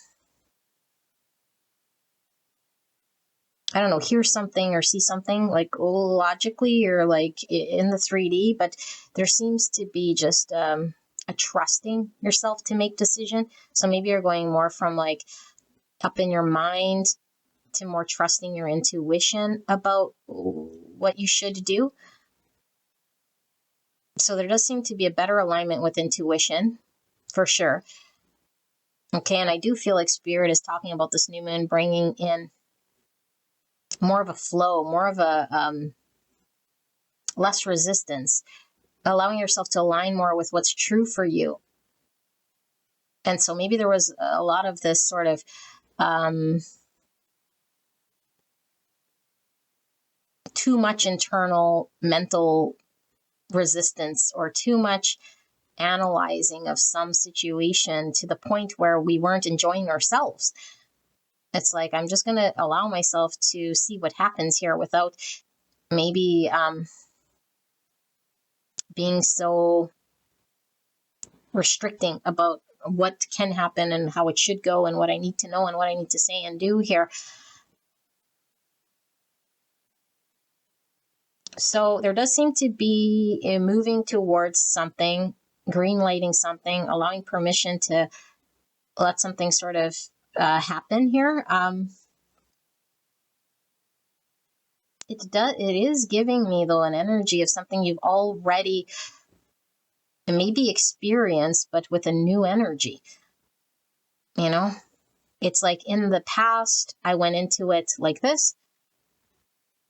don't know, hear something or see something like logically or like in the 3D, but there seems to be just a trusting yourself to make decision. So maybe you're going more from like up in your mind to more trusting your intuition about what you should do. So there does seem to be a better alignment with intuition, for sure. Okay, and I do feel like Spirit is talking about this new moon bringing in more of a flow, more of a less resistance, allowing yourself to align more with what's true for you. And so maybe there was a lot of this sort of too much internal mental resistance or too much analyzing of some situation to the point where we weren't enjoying ourselves. It's like, I'm just going to allow myself to see what happens here without maybe being so restricting about what can happen and how it should go and what I need to know and what I need to say and do here. So there does seem to be a moving towards something, green lighting something, allowing permission to let something sort of happen here. It is giving me though an energy of something you've already maybe experienced, but with a new energy. You know, it's like in the past, I went into it like this.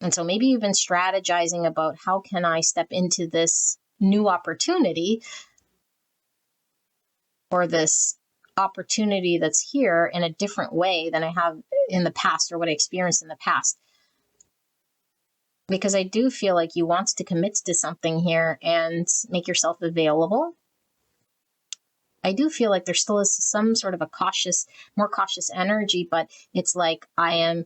And so maybe you've been strategizing about how can I step into this new opportunity or this opportunity that's here in a different way than I have in the past or what I experienced in the past. Because I do feel like you want to commit to something here and make yourself available. I do feel like there still is some sort of a more cautious energy, but it's like I am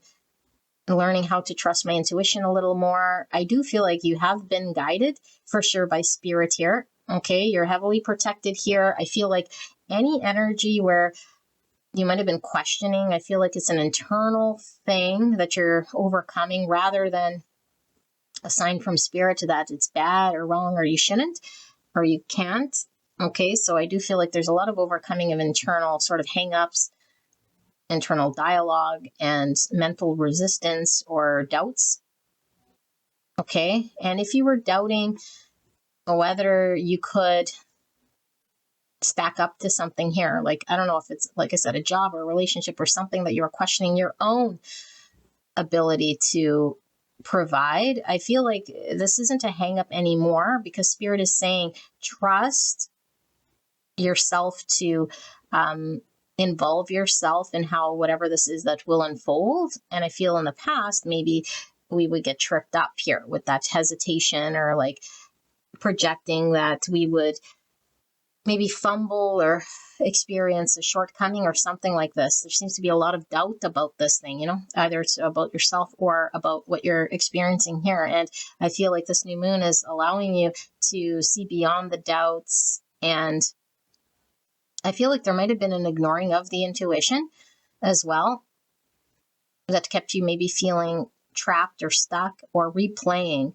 learning how to trust my intuition a little more. I do feel like you have been guided for sure by Spirit here. Okay, you're heavily protected here. I feel like any energy where you might have been questioning, I feel like it's an internal thing that you're overcoming rather than a sign from Spirit that it's bad or wrong or you shouldn't or you can't. Okay, so I do feel like there's a lot of overcoming of internal sort of hang-ups, internal dialogue, and mental resistance or doubts. Okay, and if you were doubting whether you could stack up to something here, like, I don't know if it's, like I said, a job or a relationship or something that you're questioning your own ability to provide, I feel like this isn't a hang up anymore because Spirit is saying trust yourself to involve yourself in how whatever this is that will unfold. And I feel in the past, maybe we would get tripped up here with that hesitation or like projecting that we would maybe fumble or experience a shortcoming or something like this. There seems to be a lot of doubt about this thing, either it's about yourself or about what you're experiencing here. And I feel like this new moon is allowing you to see beyond the doubts. And I feel like there might have been an ignoring of the intuition as well that kept you maybe feeling trapped or stuck or replaying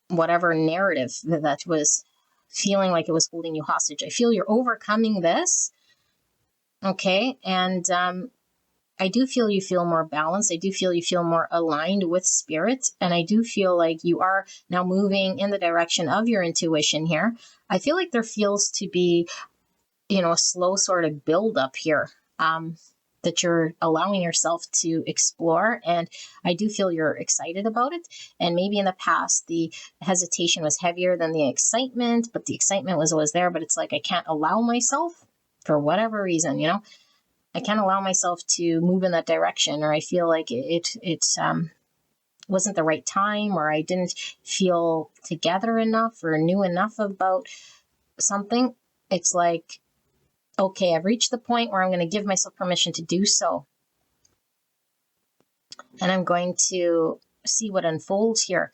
whatever narrative that was feeling like it was holding you hostage. I feel you're overcoming this. Okay. And I do feel you feel more balanced. I do feel you feel more aligned with Spirit. And I do feel like you are now moving in the direction of your intuition here. I feel like there feels to be, a slow sort of build up here that you're allowing yourself to explore. And I do feel you're excited about it. And maybe in the past, the hesitation was heavier than the excitement, but the excitement was always there. But it's like, I can't allow myself for whatever reason, I can't allow myself to move in that direction, or I feel like it wasn't the right time, or I didn't feel together enough or knew enough about something. It's like, okay, I've reached the point where I'm going to give myself permission to do so. And I'm going to see what unfolds here.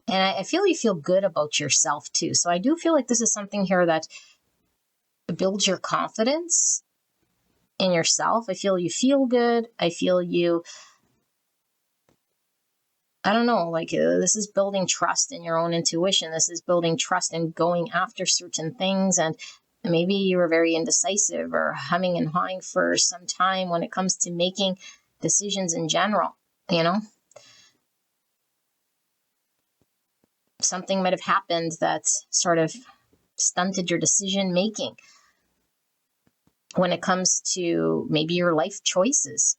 And I feel you feel good about yourself too. So I do feel like this is something here that builds your confidence in yourself. I feel you feel good. I feel you, I don't know, like this is building trust in your own intuition. This is building trust in going after certain things. And maybe you were very indecisive or humming and hawing for some time when it comes to making decisions in general. You know, something might have happened that sort of stunted your decision making when it comes to maybe your life choices,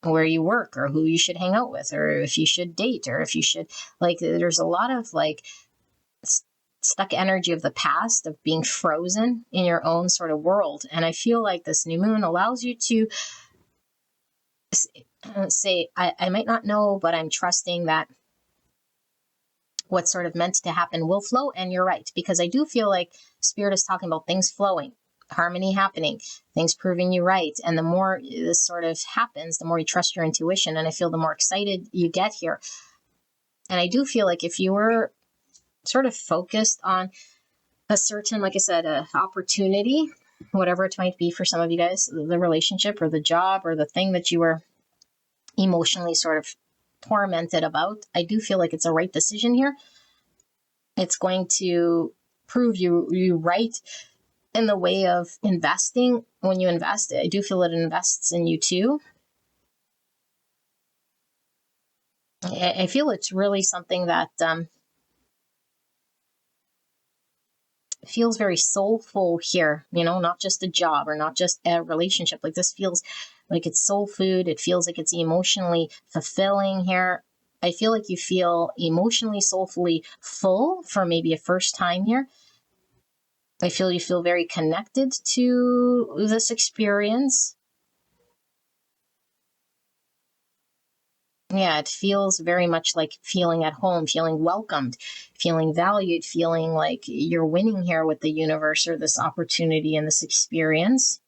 where you work or who you should hang out with, or if you should date, or if you should, like, there's a lot of like stuck energy of the past, of being frozen in your own sort of world. And I feel like this new moon allows you to say, I might not know, but I'm trusting that what's sort of meant to happen will flow. And you're right, because I do feel like Spirit is talking about things flowing, harmony happening, things proving you right. And the more this sort of happens, the more you trust your intuition. And I feel the more excited you get here. And I do feel like if you were sort of focused on a certain, like I said, a opportunity, whatever it might be for some of you guys, the relationship or the job or the thing that you were emotionally sort of tormented about, I do feel like it's a right decision here. It's going to prove you right in the way of investing. When you invest, I do feel it invests in you too. I feel it's really something that feels very soulful here, you know, not just a job or not just a relationship. Like, this feels like it's soul food. It feels like it's emotionally fulfilling here. I feel like you feel emotionally, soulfully full for maybe a first time here. I feel you feel very connected to this experience. Yeah, it feels very much like feeling at home, feeling welcomed, feeling valued, feeling like you're winning here with the universe or this opportunity and this experience.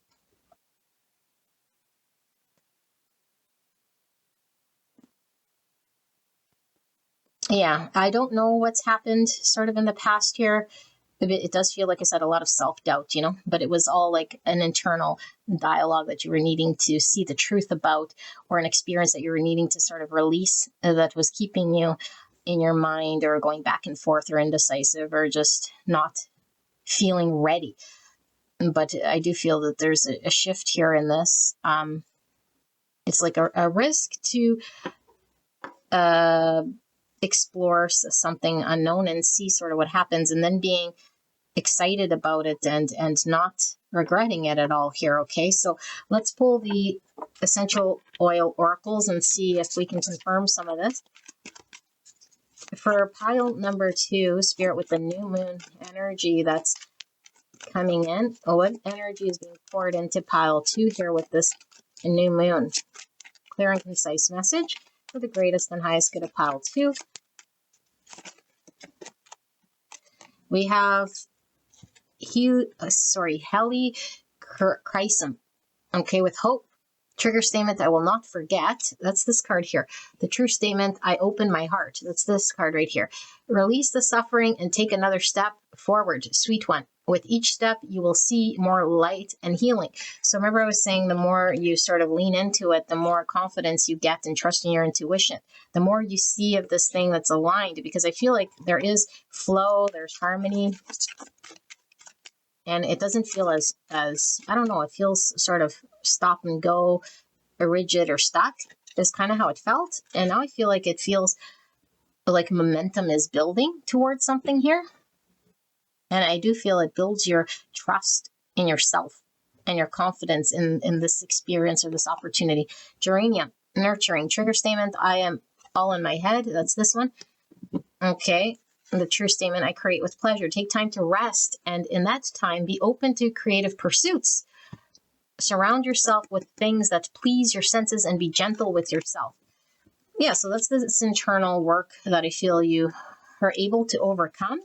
Yeah, I don't know what's happened sort of in the past here. It does feel, like I said, a lot of self-doubt, you know, but it was all like an internal dialogue that you were needing to see the truth about, or an experience that you were needing to sort of release that was keeping you in your mind, or going back and forth, or indecisive, or just not feeling ready. But I do feel that there's a shift here in this. It's like a risk to explore something unknown and see sort of what happens, and then being excited about it and not regretting it at all here. Okay, so let's pull the essential oil oracles and see if we can confirm some of this. For pile number 2, Spirit, with the new moon energy that's coming in, what energy is being poured into pile 2 here with this new moon? Clear and concise message for the greatest and highest good of pile 2. We have Heli Chrysum. Okay, with hope. Trigger statement, I will not forget. That's this card here. The true statement, I open my heart. That's this card right here. Release the suffering and take another step forward. Sweet one. With each step, you will see more light and healing. So remember, I was saying the more you sort of lean into it, the more confidence you get in trusting your intuition. The more you see of this thing that's aligned, because I feel like there is flow, there's harmony. And it doesn't feel as I don't know, it feels sort of stop and go, rigid or stuck is kind of how it felt. And now I feel like it feels like momentum is building towards something here. And I do feel it builds your trust in yourself and your confidence in this experience or this opportunity. Geranium, nurturing. Trigger statement, I am all in my head. That's this one. Okay. The true statement, I create with pleasure. Take time to rest, and in that time, be open to creative pursuits. Surround yourself with things that please your senses and be gentle with yourself. Yeah, so that's this internal work that I feel you are able to overcome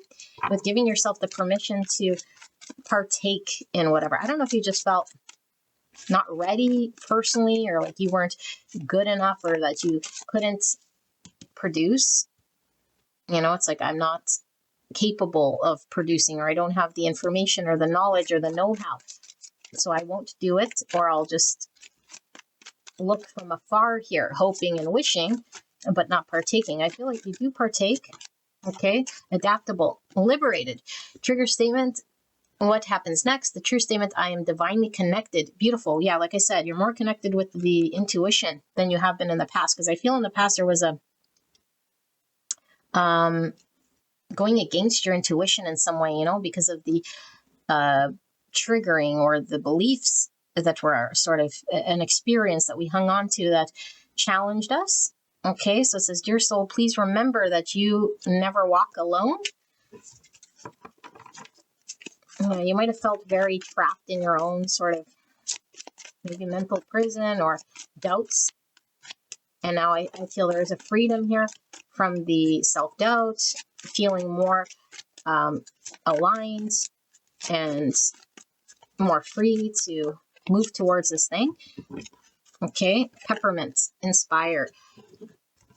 with giving yourself the permission to partake in whatever. I don't know if you just felt not ready personally, or like you weren't good enough, or that you couldn't produce. You know, it's like I'm not capable of producing, or I don't have the information or the knowledge or the know-how. So I won't do it, or I'll just look from afar here, hoping and wishing, but not partaking. I feel like you do partake. Okay, adaptable, liberated. Trigger statement. What happens next? The true statement, I am divinely connected. Beautiful. Yeah, like I said, you're more connected with the intuition than you have been in the past, because I feel in the past there was a going against your intuition in some way, you know, because of the triggering or the beliefs that were sort of an experience that we hung on to that challenged us. Okay, so it says, dear soul, please remember that you never walk alone. You might have felt very trapped in your own sort of maybe mental prison or doubts. And now I feel there is a freedom here from the self-doubt, feeling more aligned and more free to move towards this thing. Okay, peppermint, inspire.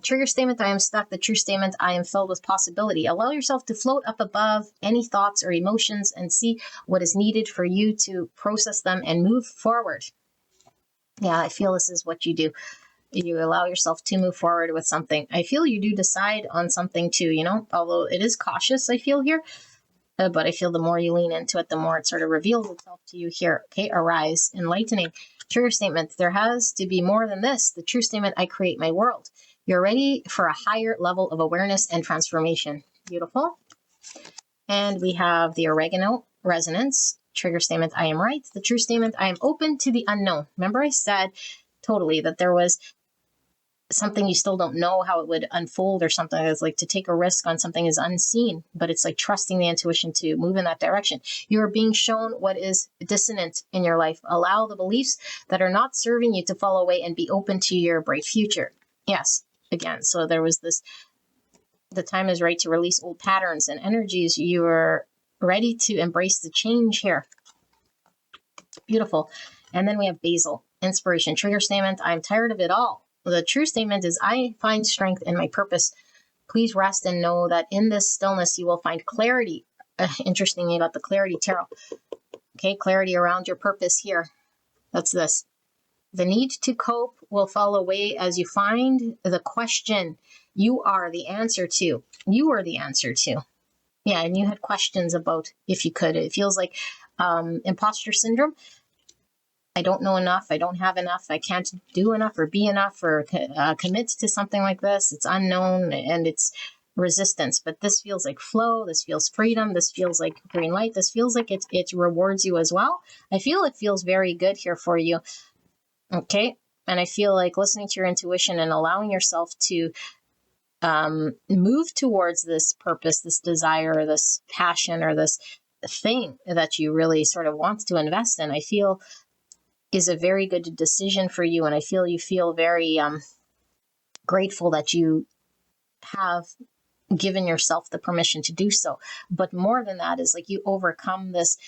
Trigger statement, I am stuck. The true statement, I am filled with possibility. Allow yourself to float up above any thoughts or emotions and see what is needed for you to process them and move forward. Yeah, I feel this is what you do. You allow yourself to move forward with something. I feel you do decide on something too, you know, although it is cautious, I feel here. But I feel the more you lean into it, the more it sort of reveals itself to you here. Okay, arise, enlightening. Trigger statement, there has to be more than this. The true statement, I create my world. You're ready for a higher level of awareness and transformation. Beautiful. And we have the oregano resonance. Trigger statement, I am right. The true statement, I am open to the unknown. Remember I said totally that there was something you still don't know how it would unfold, or something that's like to take a risk on something is unseen, but it's like trusting the intuition to move in that direction. You are being shown what is dissonant in your life. Allow the beliefs that are not serving you to fall away and be open to your bright future. Yes, again, so there was this, the time is right to release old patterns and energies. You are ready to embrace the change here. Beautiful. And then we have basil, inspiration. Trigger statement, I'm tired of it all. The true statement is, I find strength in my purpose. Please rest and know that in this stillness, you will find clarity. Interestingly, about the clarity tarot. Okay, clarity around your purpose here. That's this. The need to cope will fall away as you find the question you are the answer to. You are the answer to. Yeah, and you had questions about if you could. It feels like imposter syndrome. I don't know enough. I don't have enough. I can't do enough or be enough or commit to something like this. It's unknown and it's resistance. But this feels like flow. This feels freedom. This feels like green light. This feels like it rewards you as well. I feel it feels very good here for you. Okay. And I feel like listening to your intuition and allowing yourself to move towards this purpose, this desire, this passion, or this thing that you really sort of want to invest in, I feel is a very good decision for you. And I feel you feel very grateful that you have given yourself the permission to do so. But more than that is like you overcome this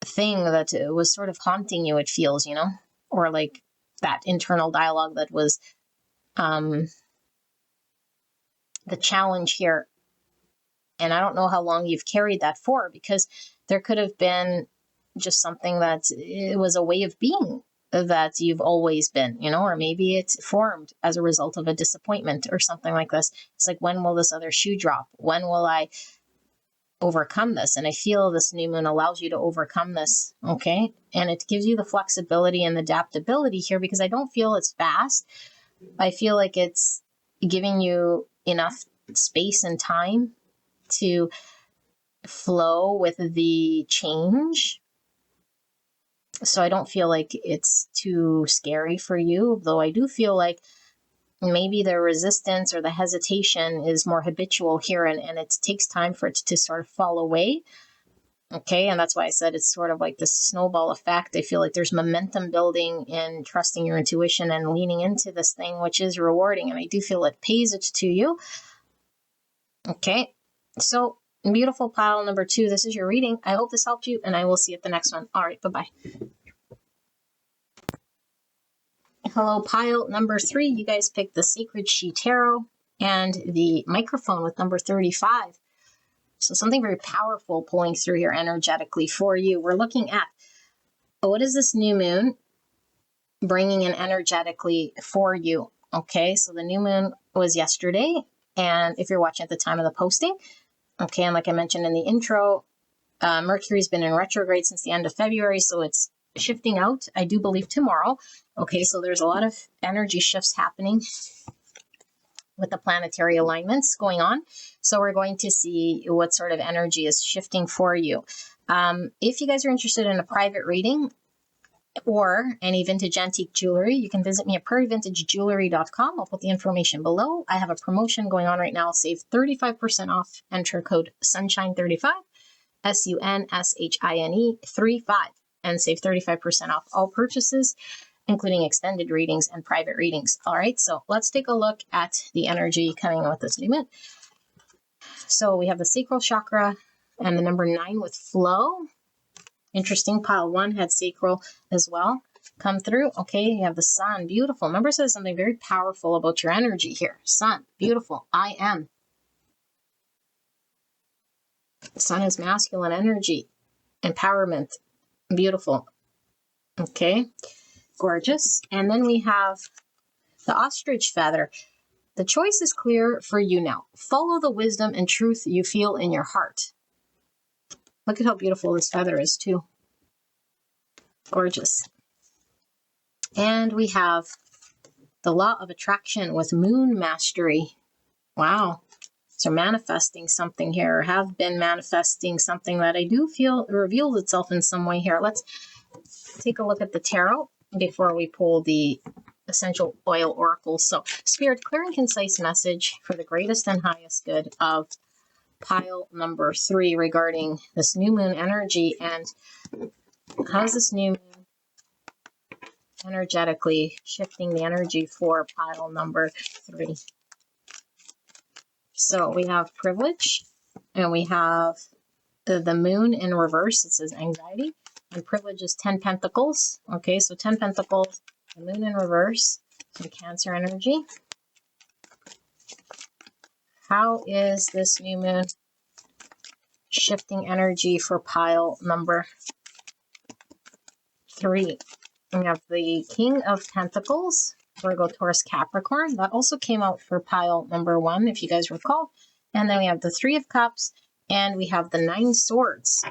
thing that was sort of haunting you, it feels, you know, or like that internal dialogue that was the challenge here. And I don't know how long you've carried that for, because there could have been just something that it was a way of being that you've always been, you know, or maybe it formed as a result of a disappointment or something like this. It's like, when will this other shoe drop? When will I overcome this? And I feel this new moon allows you to overcome this. Okay. And it gives you the flexibility and the adaptability here, because I don't feel it's fast. I feel like it's giving you enough space and time to flow with the change. So I don't feel like it's too scary for you, though I do feel like maybe the resistance or the hesitation is more habitual here, and it takes time for it to sort of fall away. Okay, and that's why I said it's sort of like this snowball effect. I feel like there's momentum building in trusting your intuition and leaning into this thing, which is rewarding, and I do feel it pays it to you. Okay, so beautiful pile number 2, this is your reading. I hope this helped you, and I will see you at the next one. All right, bye-bye. Hello, pile number 3. You guys picked the Sacred She Tarot. and the microphone with number 35. So something very powerful pulling through here energetically for you. We're looking at what is this new moon bringing in energetically for you. Okay, so the new moon was yesterday, and if you're watching at the time of the posting, okay, and like I mentioned in the intro, Mercury's been in retrograde since the end of February, so it's shifting out, I do believe, tomorrow. Okay, so there's a lot of energy shifts happening with the planetary alignments going on. So we're going to see what sort of energy is shifting for you. If you guys are interested in a private reading or any vintage antique jewelry, you can visit me at prairievintagejewelry.com. I'll put the information below. I have a promotion going on right now. Save 35% off. Enter code SUNSHINE35, SUNSHINE 35, and save 35% off all purchases, including extended readings and private readings. All right, so let's take a look at the energy coming in with this new moon. So we have the sacral chakra and the number 9 with flow. Interesting, pile 1 had sacral as well come through. Okay, you have the sun, beautiful. Remember, says something very powerful about your energy here. Sun, beautiful. I am. The sun is masculine energy, empowerment, beautiful. Okay, gorgeous. And then we have the ostrich feather. The choice is clear for you now. Follow the wisdom and truth you feel in your heart. Look at how beautiful this feather is too. Gorgeous. And we have the law of attraction with moon mastery. Wow. So manifesting something here, or have been manifesting something that I do feel reveals itself in some way here. Let's take a look at the tarot before we pull the essential oil oracle. So Spirit, clear and concise message for the greatest and highest good of pile number 3 regarding this new moon energy, and how's this new moon energetically shifting the energy for pile number 3. So we have privilege, and we have the moon in reverse. It says anxiety, and privilege is 10 pentacles. Okay, so 10 pentacles, the moon in reverse, some Cancer energy. How is this new moon shifting energy for pile number 3? We have the King of Pentacles, Virgo, Taurus, Capricorn. That also came out for pile number 1, if you guys recall. And then we have the 3 of Cups, and we have the 9 Swords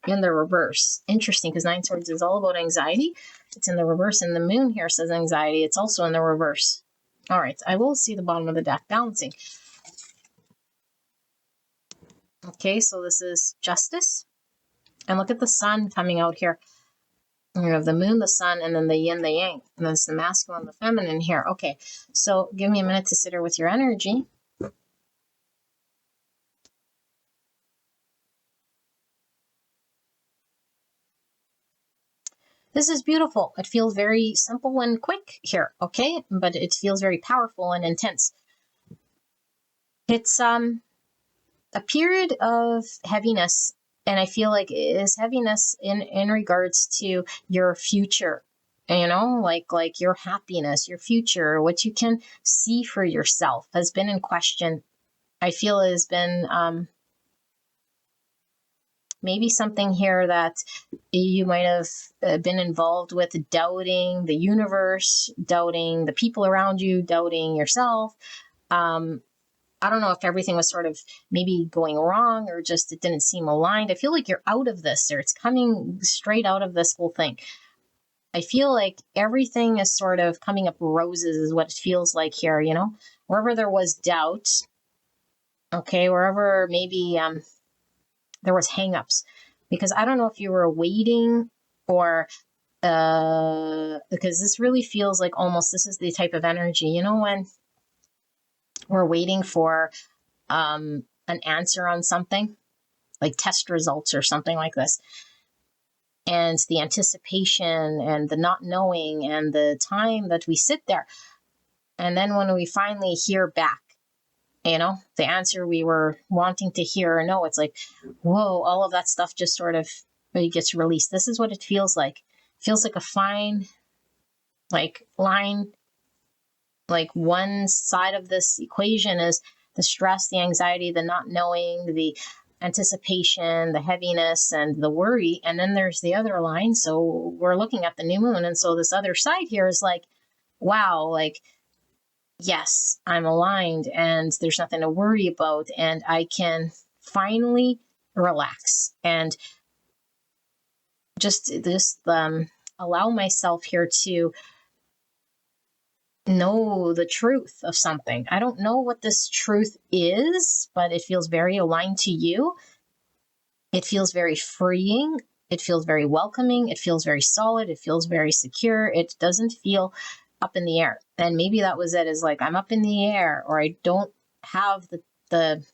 in the reverse. Interesting, because 9 Swords is all about anxiety. It's in the reverse, and the moon here says anxiety. It's also in the reverse. All right, I will see the bottom of the deck balancing. Okay, so this is justice. And look at the sun coming out here. You have the moon, the sun, and then the yin, the yang. And there's the masculine, the feminine here. Okay, so give me a minute to sit here with your energy. This is beautiful. It feels very simple and quick here, okay? But it feels very powerful and intense. It's a period of heaviness, and I feel like it is heaviness in regards to your future, you know, like your happiness, your future, what you can see for yourself has been in question. I feel it has been maybe something here that you might have been involved with, doubting the universe, doubting the people around you, doubting yourself. I don't know if everything was sort of maybe going wrong or just it didn't seem aligned. I feel like you're out of this, or it's coming straight out of this whole thing. I feel like everything is sort of coming up roses is what it feels like here, you know? Wherever there was doubt, okay, wherever maybe there was hangups, because I don't know if you were waiting or because this really feels like almost this is the type of energy, you know, when we're waiting for an answer on something, like test results or something like this. And the anticipation and the not knowing and the time that we sit there. And then when we finally hear back, you know, the answer we were wanting to hear or know, it's like, whoa, all of that stuff just sort of really gets released. This is what it feels like. It feels like a fine, like line, Like one side of this equation is the stress, the anxiety, the not knowing, the anticipation, the heaviness, and the worry. And then there's the other line. So we're looking at the new moon. And so this other side here is like, wow, like, yes, I'm aligned and there's nothing to worry about. And I can finally relax and just allow myself here to know the truth of something. I don't know what this truth is, but it feels very aligned to you. It feels very freeing. It feels very welcoming. It feels very solid. It feels very secure. It doesn't feel up in the air. And maybe that was it, is like, I'm up in the air, or I don't have the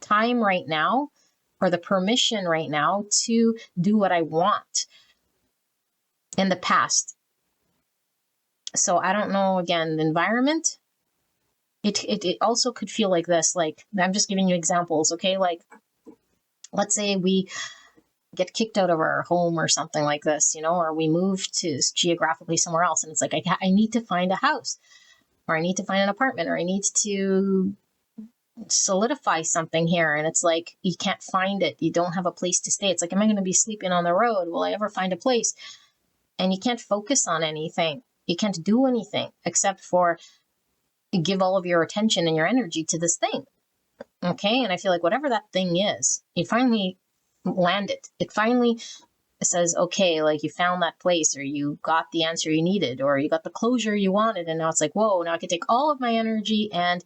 time right now or the permission right now to do what I want in the past. So I don't know, again, the environment, it also could feel like this. Like, I'm just giving you examples, okay? Like, let's say we get kicked out of our home or something like this, or we move to geographically somewhere else. And it's like, I need to find a house, or I need to find an apartment, or I need to solidify something here. And it's like, you can't find it. You don't have a place to stay. It's like, am I going to be sleeping on the road? Will I ever find a place? And you can't focus on anything. You can't do anything except for give all of your attention and your energy to this thing. Okay. And I feel like whatever that thing is, you finally land it. It finally says, okay, like, you found that place, or you got the answer you needed, or you got the closure you wanted. And now it's like, whoa, now I can take all of my energy and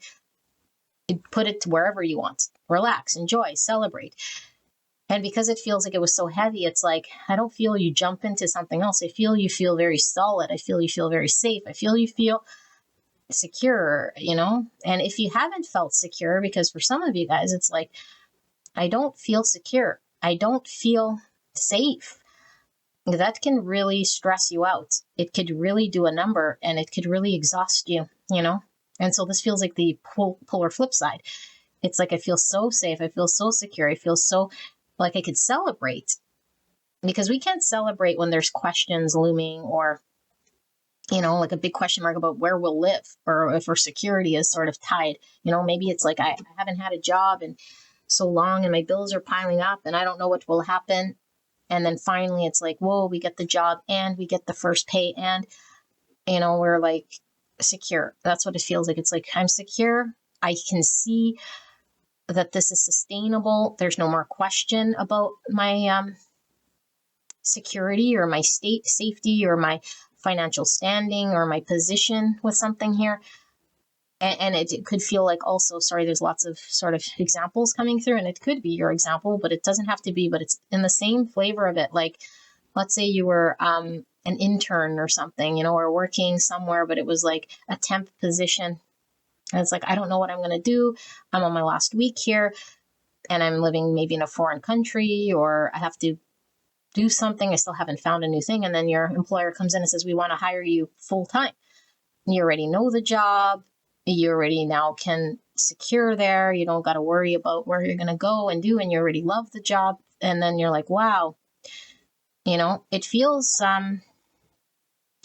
put it to wherever you want. Relax, enjoy, celebrate. And because it feels like it was so heavy, it's like, I don't feel you jump into something else. I feel you feel very solid. I feel you feel very safe. I feel you feel secure, And if you haven't felt secure, because for some of you guys, it's like, I don't feel secure. I don't feel safe. That can really stress you out. It could really do a number, and it could really exhaust you, And so this feels like the polar flip side. It's like, I feel so safe. I feel so secure. I feel so like I could celebrate, because we can't celebrate when there's questions looming, or, like a big question mark about where we'll live, or if our security is sort of tied. Maybe it's like, I haven't had a job in so long, and my bills are piling up, and I don't know what will happen. And then finally it's like, whoa, we get the job, and we get the first pay, and, we're like secure. That's what it feels like. It's like, I'm secure. I can see that this is sustainable. There's no more question about my security, or my safety, or my financial standing, or my position with something here. And it could feel like also, sorry, there's lots of sort of examples coming through, and it could be your example, but it doesn't have to be, but it's in the same flavor of it. Like, let's say you were an intern or something, or working somewhere, but it was like a temp position. And it's like, I don't know what I'm going to do. I'm on my last week here, and I'm living maybe in a foreign country, or I have to do something. I still haven't found a new thing. And then your employer comes in and says, we want to hire you full time. You already know the job. You already now can secure there. You don't got to worry about where you're going to go and do, and you already love the job. And then you're like, wow, it feels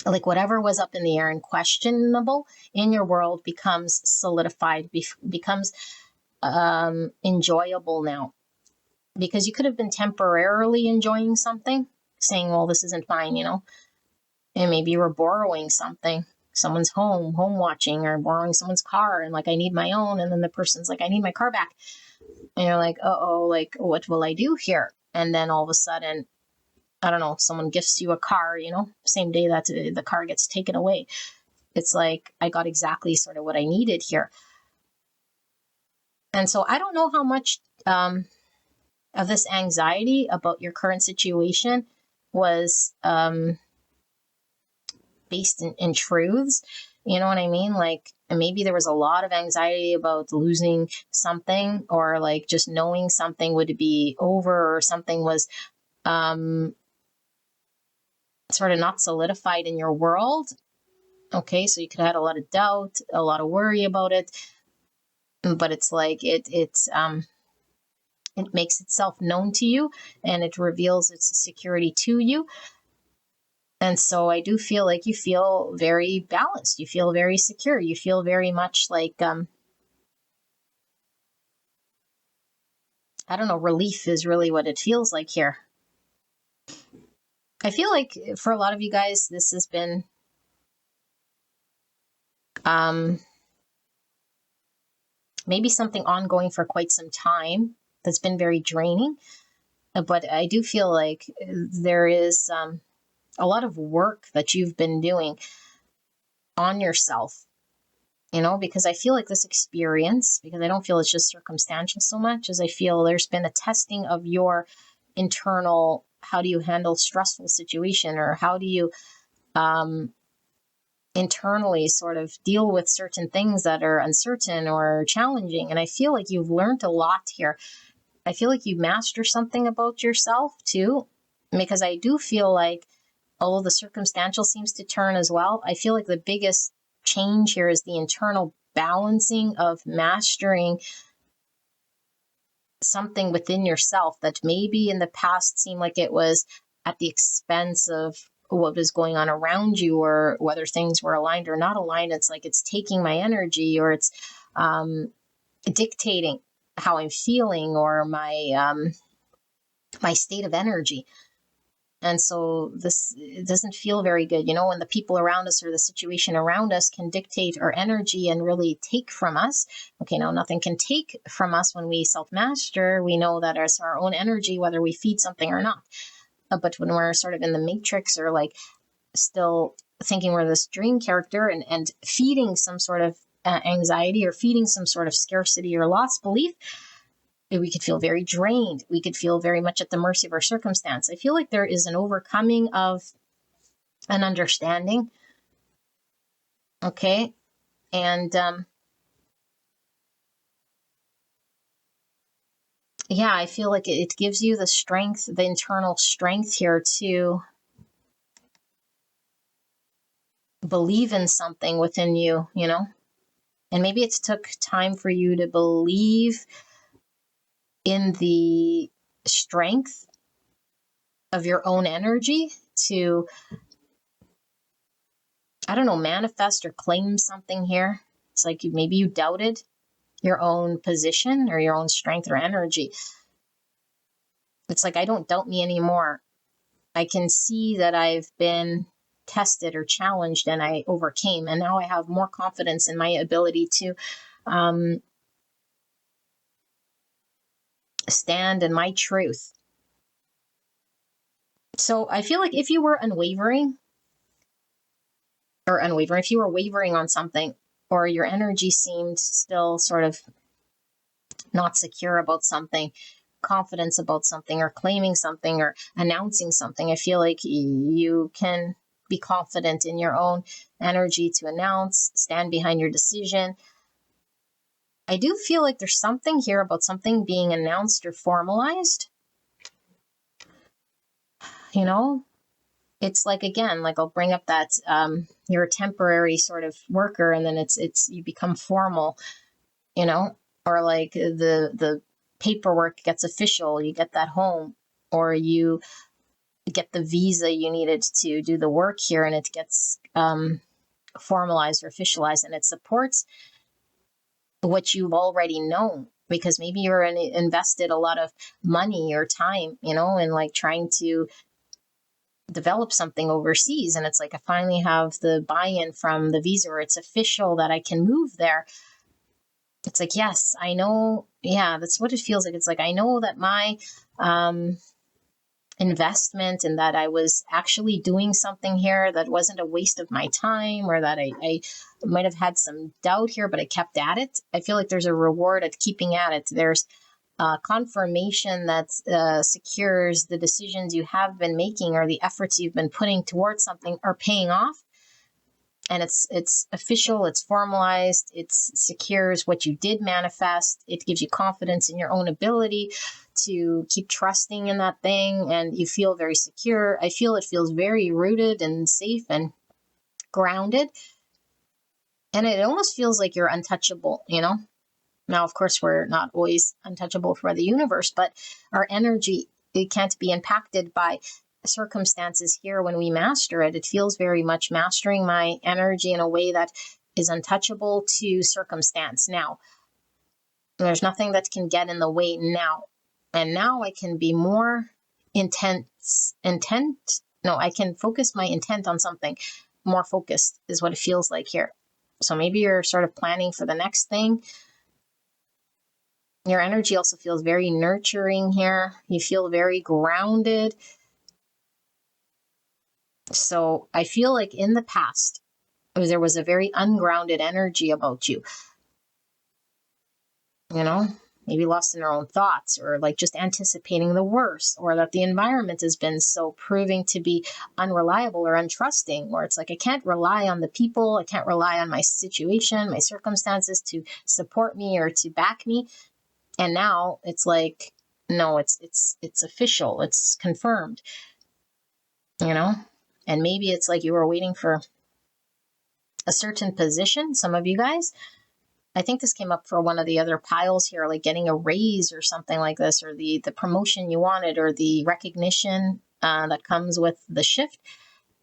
like whatever was up in the air and questionable in your world becomes solidified, becomes enjoyable now. Because you could have been temporarily enjoying something, saying, well, this isn't mine, and maybe you were borrowing something, someone's home watching, or borrowing someone's car, and like, I need my own. And then the person's like, I need my car back. And you're like, uh-oh, like, what will I do here? And then all of a sudden, I don't know, someone gifts you a car, same day that the car gets taken away. It's like, I got exactly sort of what I needed here. And so I don't know how much of this anxiety about your current situation was based in truths. You know what I mean? Like, maybe there was a lot of anxiety about losing something, or like just knowing something would be over, or something was sort of not solidified in your world. Okay, so you could have had a lot of doubt, a lot of worry about it, but it's like it makes itself known to you, and it reveals its security to you. And so I do feel like you feel very balanced. You feel very secure. You feel very much like, I don't know, relief is really what it feels like here. I feel like for a lot of you guys, this has been maybe something ongoing for quite some time that's been very draining. But I do feel like there is a lot of work that you've been doing on yourself, because I feel like this experience, because I don't feel it's just circumstantial so much as I feel there's been a testing of your internal, how do you handle stressful situation, or how do you internally sort of deal with certain things that are uncertain or challenging. And I feel like you've learned a lot here. I feel like you master something about yourself too, because I do feel like, although the circumstantial seems to turn as well, I feel like the biggest change here is the internal balancing of mastering something within yourself that maybe in the past seemed like it was at the expense of what was going on around you, or whether things were aligned or not aligned. It's like it's taking my energy, or it's dictating how I'm feeling, or my state of energy. And so this, it doesn't feel very good, when the people around us or the situation around us can dictate our energy and really take from us. Okay, now nothing can take from us when we self-master. We know that it's our own energy, whether we feed something or not. But when we're sort of in the matrix, or like still thinking we're this dream character, and feeding some sort of anxiety, or feeding some sort of scarcity or loss belief, we could feel very drained. We could feel very much at the mercy of our circumstance. I feel like there is an overcoming of an understanding. Okay. And yeah, I feel like it gives you the strength, the internal strength here to believe in something within you, and maybe it took time for you to believe in the strength of your own energy to, I don't know, manifest or claim something here. It's like maybe you doubted your own position or your own strength or energy. It's like, I don't doubt me anymore. I can see that I've been tested or challenged, and I overcame. And now I have more confidence in my ability to stand in my truth. So I feel like if you were unwavering, if you were wavering on something, or your energy seemed still sort of not secure about something, confidence about something, or claiming something, or announcing something, I feel like you can be confident in your own energy to announce, stand behind your decision. I do feel like there's something here about something being announced or formalized. It's like, again, like I'll bring up that you're a temporary sort of worker, and then it's you become formal, or like the paperwork gets official, you get that home, or you get the visa you needed to do the work here, and it gets formalized or officialized, and it supports what you've already known, because maybe you're invested a lot of money or time, in like trying to develop something overseas, and it's like, I finally have the buy-in from the visa, or it's official that I can move there. It's like, yes, I know. Yeah, that's what it feels like. It's like, I know that my investment, and that I was actually doing something here that wasn't a waste of my time, or that I might have had some doubt here, but I kept at it. I feel like there's a reward at keeping at it. There's confirmation that secures the decisions you have been making, or the efforts you've been putting towards something are paying off. And it's official, it's formalized, it secures what you did manifest. It gives you confidence in your own ability to keep trusting in that thing, and you feel very secure. I feel it feels very rooted and safe and grounded. And it almost feels like you're untouchable, Now, of course, we're not always untouchable for the universe, but our energy, it can't be impacted by circumstances here, when we master it, it feels very much mastering my energy in a way that is untouchable to circumstance. Now, there's nothing that can get in the way now. And now I can be more I can focus my intent on something more focused, is what it feels like here. So maybe you're sort of planning for the next thing. Your energy also feels very nurturing here. You feel very grounded. So I feel like in the past, there was a very ungrounded energy about you. You know, maybe lost in their own thoughts, or like just anticipating the worst, or that the environment has been so proving to be unreliable or untrusting, or it's like, I can't rely on the people, I can't rely on my situation, my circumstances to support me or to back me. And now it's like, no, it's official, it's confirmed, you know? And maybe it's like you were waiting for a certain position, some of you guys. I think this came up for one of the other piles here, like getting a raise or something like this, or the promotion you wanted, or the recognition that comes with the shift.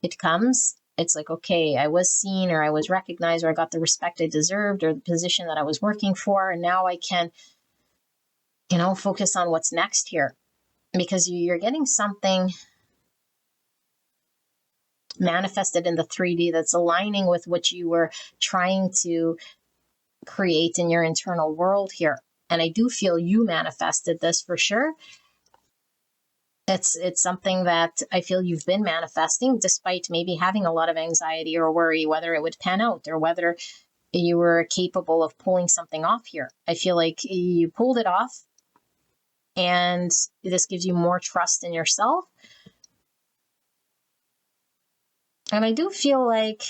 It comes. It's like, okay, I was seen, or I was recognized, or I got the respect I deserved, or the position that I was working for. And now I can, focus on what's next here, because you're getting something manifested in the 3D that's aligning with what you were trying to create in your internal world here. And I do feel you manifested this for sure. It's something that I feel you've been manifesting, despite maybe having a lot of anxiety or worry whether it would pan out, or whether you were capable of pulling something off here. I feel like you pulled it off, and this gives you more trust in yourself. And I do feel like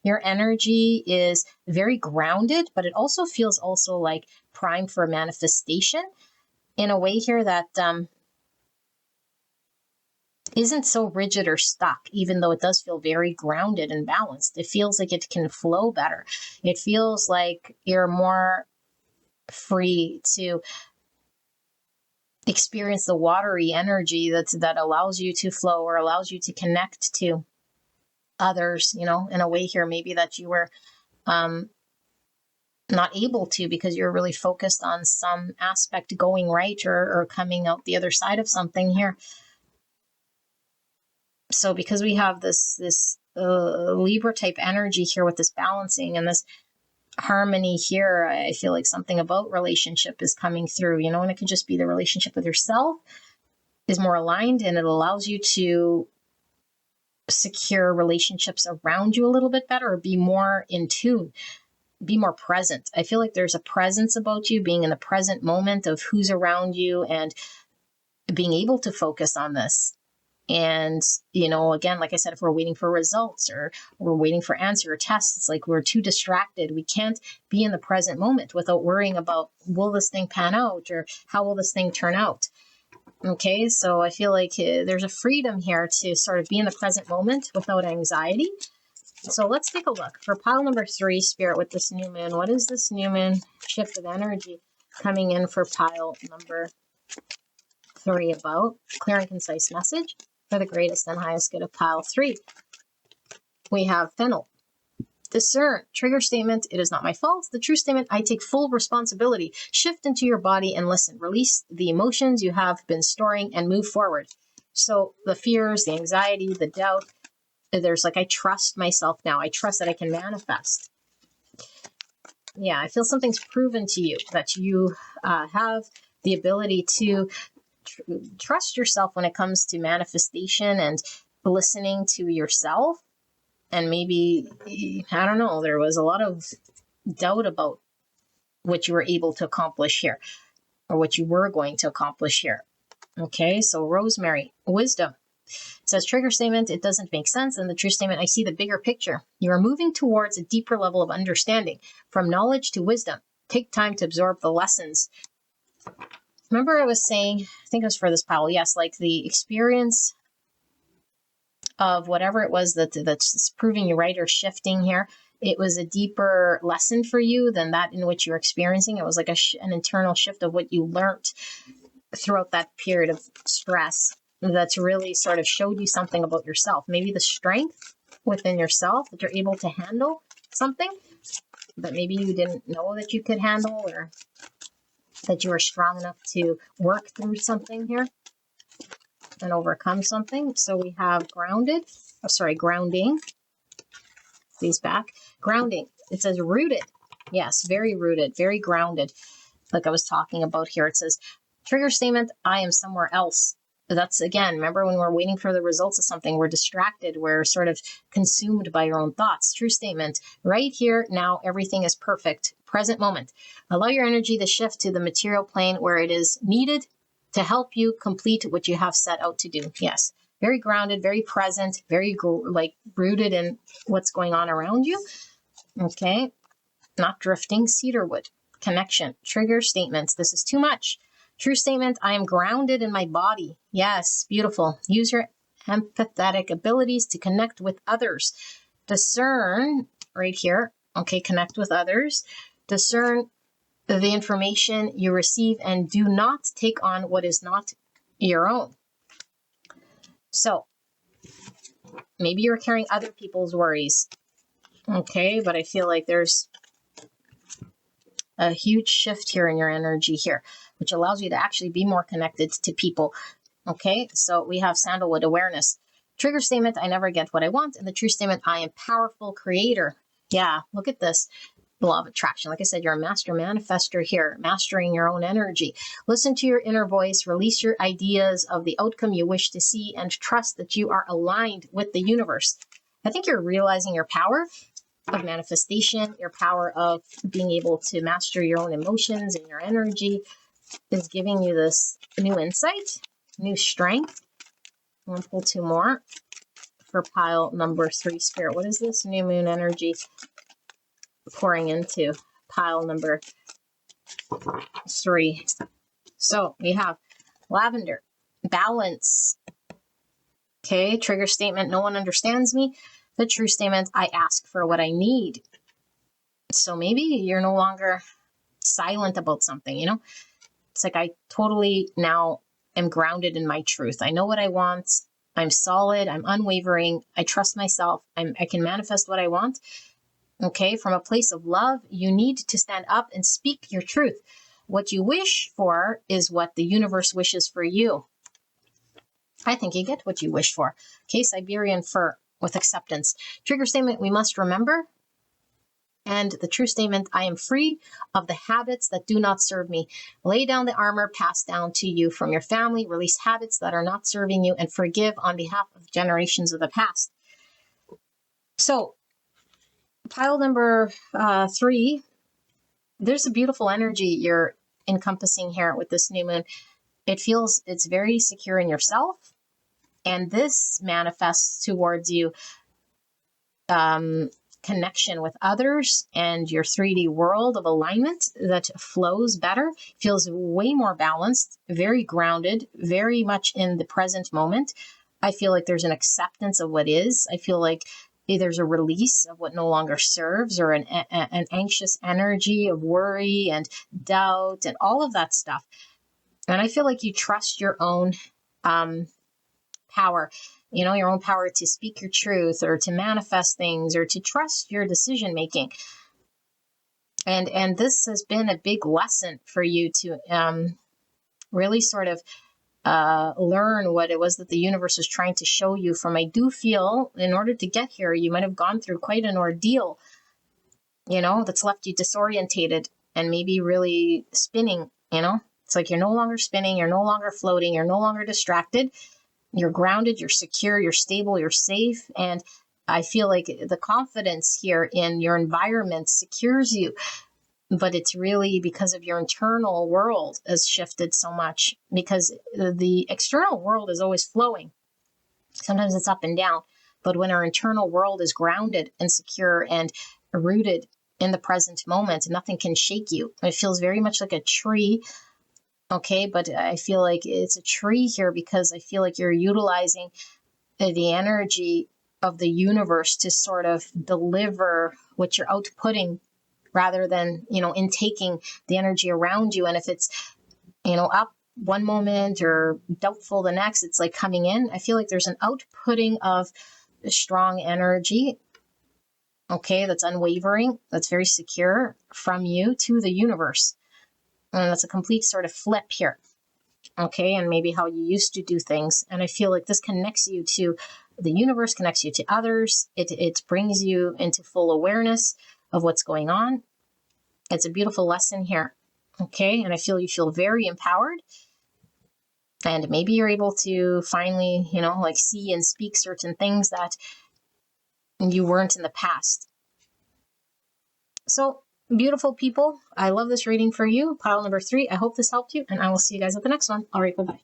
your energy is very grounded, but it also feels like primed for manifestation in a way here that isn't so rigid or stuck, even though it does feel very grounded and balanced. It feels like it can flow better. It feels like you're more free to experience the watery energy that allows you to flow, or allows you to connect to others, in a way here maybe that you were not able to, because you're really focused on some aspect going right, or coming out the other side of something here. So because we have this Libra type energy here with this balancing and this harmony here, I feel like something about relationship is coming through, and it could just be the relationship with yourself is more aligned, and it allows you to secure relationships around you a little bit better, or be more in tune, be more present. I feel like there's a presence about you, being in the present moment of who's around you, and being able to focus on this. And, again, like I said, if we're waiting for results, or we're waiting for answer or tests, it's like we're too distracted. We can't be in the present moment without worrying about, will this thing pan out, or how will this thing turn out? Okay, so I feel like there's a freedom here to sort of be in the present moment without anxiety. So let's take a look for pile number 3, Spirit, with this new moon. What is this new moon shift of energy coming in for pile number 3 about? Clear and concise message for the greatest and highest good of pile 3. We have Fennel. Discern. Trigger statement, it is not my fault. The true statement, I take full responsibility. Shift into your body and listen. Release the emotions you have been storing and move forward. So the fears, the anxiety, the doubt, there's like, I trust myself now. I trust that I can manifest. Yeah, I feel something's proven to you, that you have the ability to trust yourself when it comes to manifestation and listening to yourself. And maybe, I don't know, there was a lot of doubt about what you were able to accomplish here, or what you were going to accomplish here. Okay, so Rosemary, wisdom. It says, trigger statement, it doesn't make sense. And the true statement, I see the bigger picture. You are moving towards a deeper level of understanding, from knowledge to wisdom. Take time to absorb the lessons. Remember I was saying, I think it was for this pile, yes, like the experience of whatever it was that's proving you right or shifting here, it was a deeper lesson for you than that in which you're experiencing. It was like an internal shift of what you learned throughout that period of stress. that's really sort of showed you something about yourself. Maybe the strength within yourself that you're able to handle something that maybe you didn't know that you could handle, or that you were strong enough to work through something here and overcome something. So we have grounding. These back. Grounding. It says rooted. Yes, very rooted, very grounded. Like I was talking about here, it says trigger statement, I am somewhere else. That's, again, remember when we're waiting for the results of something, we're distracted, we're sort of consumed by our own thoughts. True statement, right here, now, everything is perfect. Present moment. Allow your energy to shift to the material plane where it is needed to help you complete what you have set out to do. Yes, very grounded, very present, very rooted in what's going on around you. Okay, not drifting. Cedarwood. Connection. Trigger statements. This is too much. True statement, I am grounded in my body. Yes, beautiful. Use your empathetic abilities to connect with others. Discern, right here, okay, connect with others. Discern the information you receive and do not take on what is not your own. So, maybe you're carrying other people's worries, okay, but I feel like there's a huge shift here in your energy here, which allows you to actually be more connected to people. Okay, so we have sandalwood awareness. Trigger statement, I never get what I want. And the true statement, I am powerful creator. Yeah, look at this. Law of attraction. Like I said, you're a master manifester here, mastering your own energy. Listen to your inner voice, release your ideas of the outcome you wish to see, and trust that you are aligned with the universe. I think you're realizing your power of manifestation, your power of being able to master your own emotions and your energy is giving you this new insight, new strength. I'm going to pull two more for pile number 3, Spirit. What is this new moon energy pouring into pile number 3? So we have lavender, balance. Okay, trigger statement, no one understands me. The true statement, I ask for what I need. So maybe you're no longer silent about something, you know? It's like I totally now am grounded in my truth. I know what I want. I'm solid. I'm unwavering. I trust myself. I can manifest what I want. Okay, from a place of love, you need to stand up and speak your truth. What you wish for is what the universe wishes for you. I think you get what you wish for. Okay, Siberian fir with acceptance. Trigger statement, we must remember. And the true statement, I am free of the habits that do not serve me. Lay down the armor passed down to you from your family. Release habits that are not serving you and forgive on behalf of generations of the past. So, pile number 3, there's a beautiful energy you're encompassing here with this new moon. It feels it's very secure in yourself. And this manifests towards you connection with others and your 3D world of alignment that flows better, feels way more balanced, very grounded, very much in the present moment. I feel like there's an acceptance of what is. I feel like there's a release of what no longer serves, or an anxious energy of worry and doubt and all of that stuff. And I feel like you trust your own power, you know, your own power to speak your truth or to manifest things or to trust your decision making. And this has been a big lesson for you to really sort of learn what it was that the universe was trying to show you. From, I do feel, in order to get here, you might have gone through quite an ordeal, you know, that's left you disorientated and maybe really spinning, you know. It's like you're no longer spinning, you're no longer floating, you're no longer distracted. You're grounded, you're secure, you're stable, you're safe. And I feel like the confidence here in your environment secures you. But it's really because of your internal world has shifted so much, because the external world is always flowing. Sometimes it's up and down. But when our internal world is grounded and secure and rooted in the present moment, nothing can shake you. It feels very much like a tree. Okay, but I feel like it's a tree here because I feel like you're utilizing the energy of the universe to sort of deliver what you're outputting rather than, you know, intaking the energy around you. And if it's, you know, up one moment or doubtful the next. It's like coming in. I feel like there's an outputting of strong energy, okay, that's unwavering, that's very secure from you to the universe. And that's a complete sort of flip here, okay, and maybe how you used to do things. And I feel like this connects you to the universe, connects you to others. It brings you into full awareness of what's going on. It's a beautiful lesson here, okay, and I feel you feel very empowered. And maybe you're able to finally, like see and speak certain things that you weren't in the past. So, beautiful people, I love this reading for you. Pile number 3. I hope this helped you, and I will see you guys at the next one. All right, bye-bye.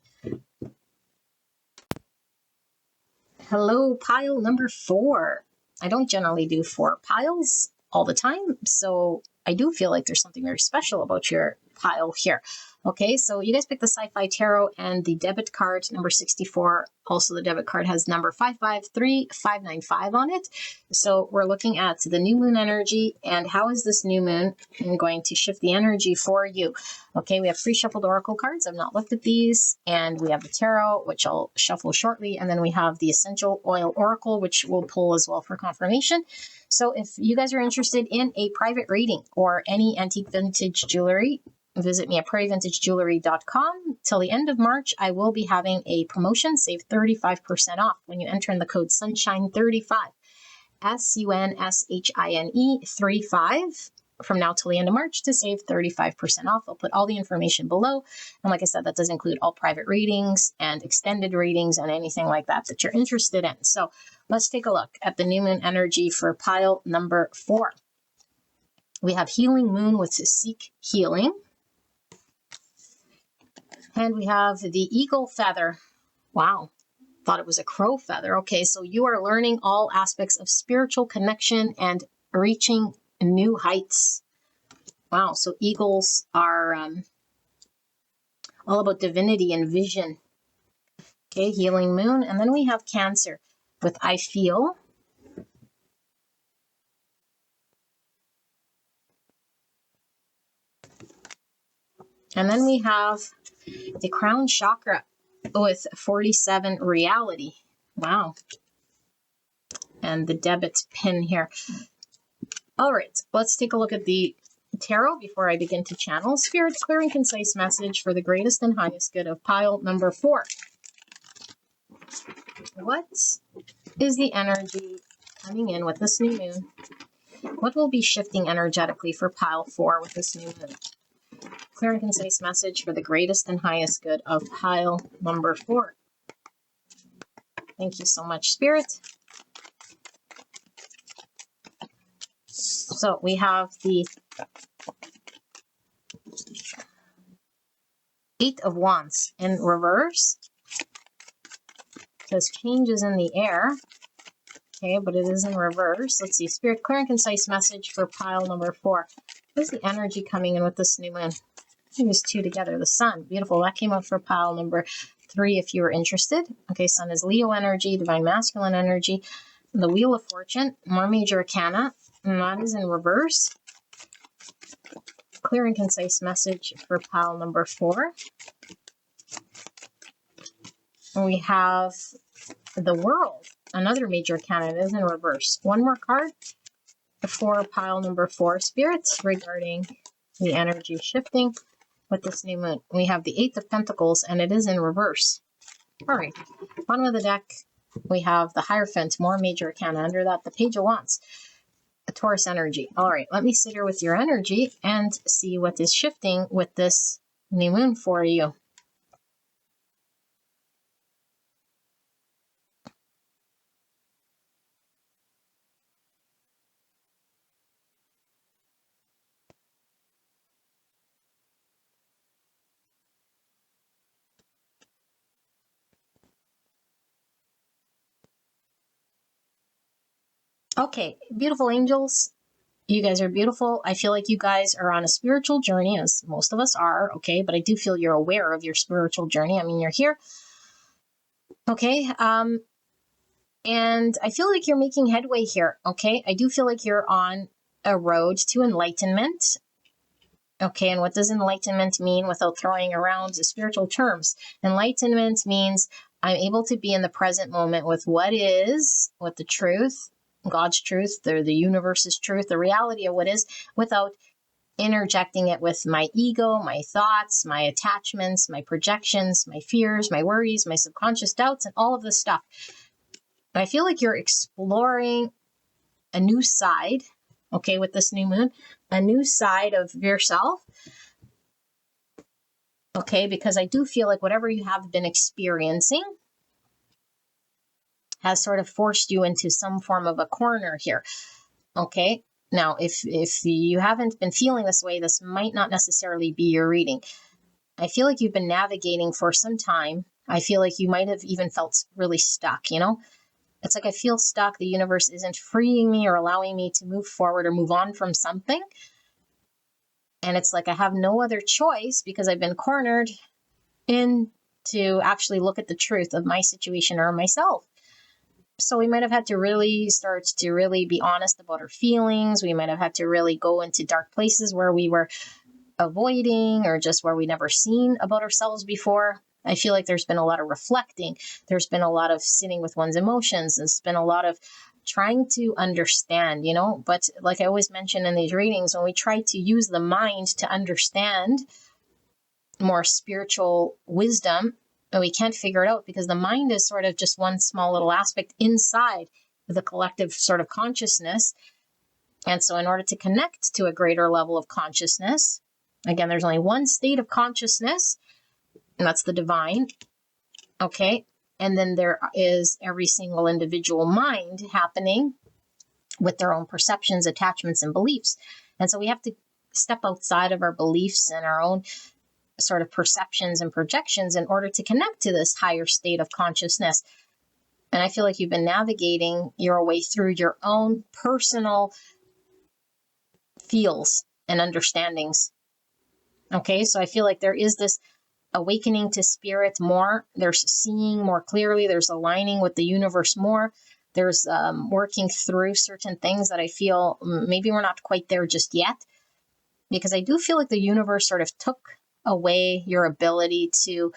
Hello, pile number 4. I don't generally do 4 piles all the time, so I do feel like there's something very special about your pile here. Okay, so you guys picked the Sci-Fi Tarot and the debit card number 64. Also, the debit card has number 553595 on it. So we're looking at the new moon energy and how is this new moon going to shift the energy for you. Okay, we have pre-shuffled oracle cards. I've not looked at these. And we have the tarot, which I'll shuffle shortly. And then we have the essential oil oracle, which we'll pull as well for confirmation. So if you guys are interested in a private reading or any antique vintage jewelry, visit me at prairievintagejewelry.com. Till the end of March, I will be having a promotion. Save 35% off when you enter in the code SUNSHINE35. SUNSHINE 35 from now till the end of March to save 35% off. I'll put all the information below. And like I said, that does include all private readings and extended readings and anything like that that you're interested in. So let's take a look at the new moon energy for pile number 4. We have Healing Moon with Seek Healing. And we have the eagle feather. Wow. Thought it was a crow feather. Okay, so you are learning all aspects of spiritual connection and reaching new heights. Wow, so eagles are all about divinity and vision. Okay, Healing Moon. And then we have Cancer with I Feel. And then we have the crown chakra with 47 reality. Wow. And the debit pin here. All right, let's take a look at the tarot before I begin to channel. Spirit, clear and concise message for the greatest and highest good of pile number 4. What is the energy coming in with this new moon? What will be shifting energetically for pile 4 with this new moon? Clear and concise message for the greatest and highest good of pile number 4. Thank you so much, Spirit. So we have the 8 of Wands in reverse. It says changes in the air. Okay, but it is in reverse. Let's see. Spirit, clear and concise message for pile number 4. What is the energy coming in with this new moon? I think there's 2 together. The sun. Beautiful. That came up for pile number 3 if you were interested. Okay, sun is Leo energy, divine masculine energy. The Wheel of Fortune, more major arcana. And that is in reverse. Clear and concise message for pile number 4. And we have the World, another major arcana. It is in reverse. One more card for pile number 4, spirits, regarding the energy shifting with this new moon. We have the 8 of Pentacles, and it is in reverse. All right, bottom of the deck, we have the Hierophant, more major arcana. Under that, the Page of Wands, a Taurus energy. All right, let me sit here with your energy and see what is shifting with this new moon for you. Okay, beautiful angels. You guys are beautiful. I feel like you guys are on a spiritual journey, as most of us are, okay? But I do feel you're aware of your spiritual journey. I mean, you're here, okay? And I feel like you're making headway here, okay? I do feel like you're on a road to enlightenment, Okay, and what does enlightenment mean without throwing around the spiritual terms? Enlightenment means I'm able to be in the present moment with what is, with the truth, God's truth, the universe's truth, the reality of what is, without interjecting it with my ego, my thoughts, my attachments, my projections, my fears, my worries, my subconscious doubts, and all of this stuff. I feel like you're exploring a new side, okay, with this new moon, a new side of yourself. Okay, because I do feel like whatever you have been experiencing has sort of forced you into some form of a corner here. Okay, now if you haven't been feeling this way, this might not necessarily be your reading. I feel like you've been navigating for some time. I feel like you might have even felt really stuck, you know? It's like I feel stuck. The universe isn't freeing me or allowing me to move forward or move on from something. And it's like I have no other choice because I've been cornered in to actually look at the truth of my situation or myself. So we might have had to really start to really be honest about our feelings. We might have had to really go into dark places where we were avoiding or just where we never seen about ourselves before. I feel like there's been a lot of reflecting. There's been a lot of sitting with one's emotions. There's been a lot of trying to understand, you know, but like I always mention in these readings, when we try to use the mind to understand more spiritual wisdom, and we can't figure it out because the mind is sort of just one small little aspect inside the collective sort of consciousness. And so in order to connect to a greater level of consciousness, again, there's only one state of consciousness, and that's the divine. Okay. And then there is every single individual mind happening with their own perceptions, attachments, and beliefs. And so we have to step outside of our beliefs and our own sort of perceptions and projections in order to connect to this higher state of consciousness. And I feel like you've been navigating your way through your own personal feels and understandings. Okay, so I feel like there is this awakening to spirit more. There's seeing more clearly. There's aligning with the universe more. There's working through certain things that I feel maybe we're not quite there just yet, because I do feel like the universe sort of took away your ability to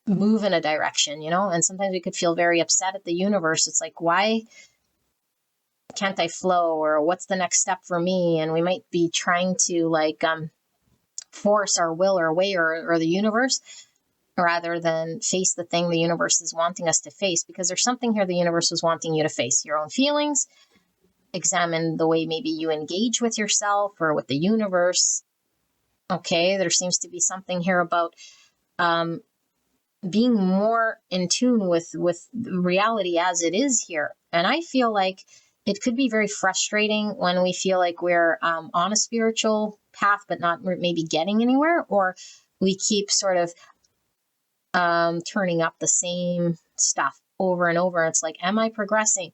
move in a direction, you know? And sometimes we could feel very upset at the universe. It's like, why can't I flow? Or what's the next step for me? And we might be trying to force our will or way or the universe rather than face the thing the universe is wanting us to face, because there's something here the universe is wanting you to face. Your own feelings, examine the way maybe you engage with yourself or with the universe. Okay, there seems to be something here about being more in tune with reality as it is here. And I feel like it could be very frustrating when we feel like we're on a spiritual path, but not maybe getting anywhere, or we keep sort of turning up the same stuff over and over. It's like, am I progressing?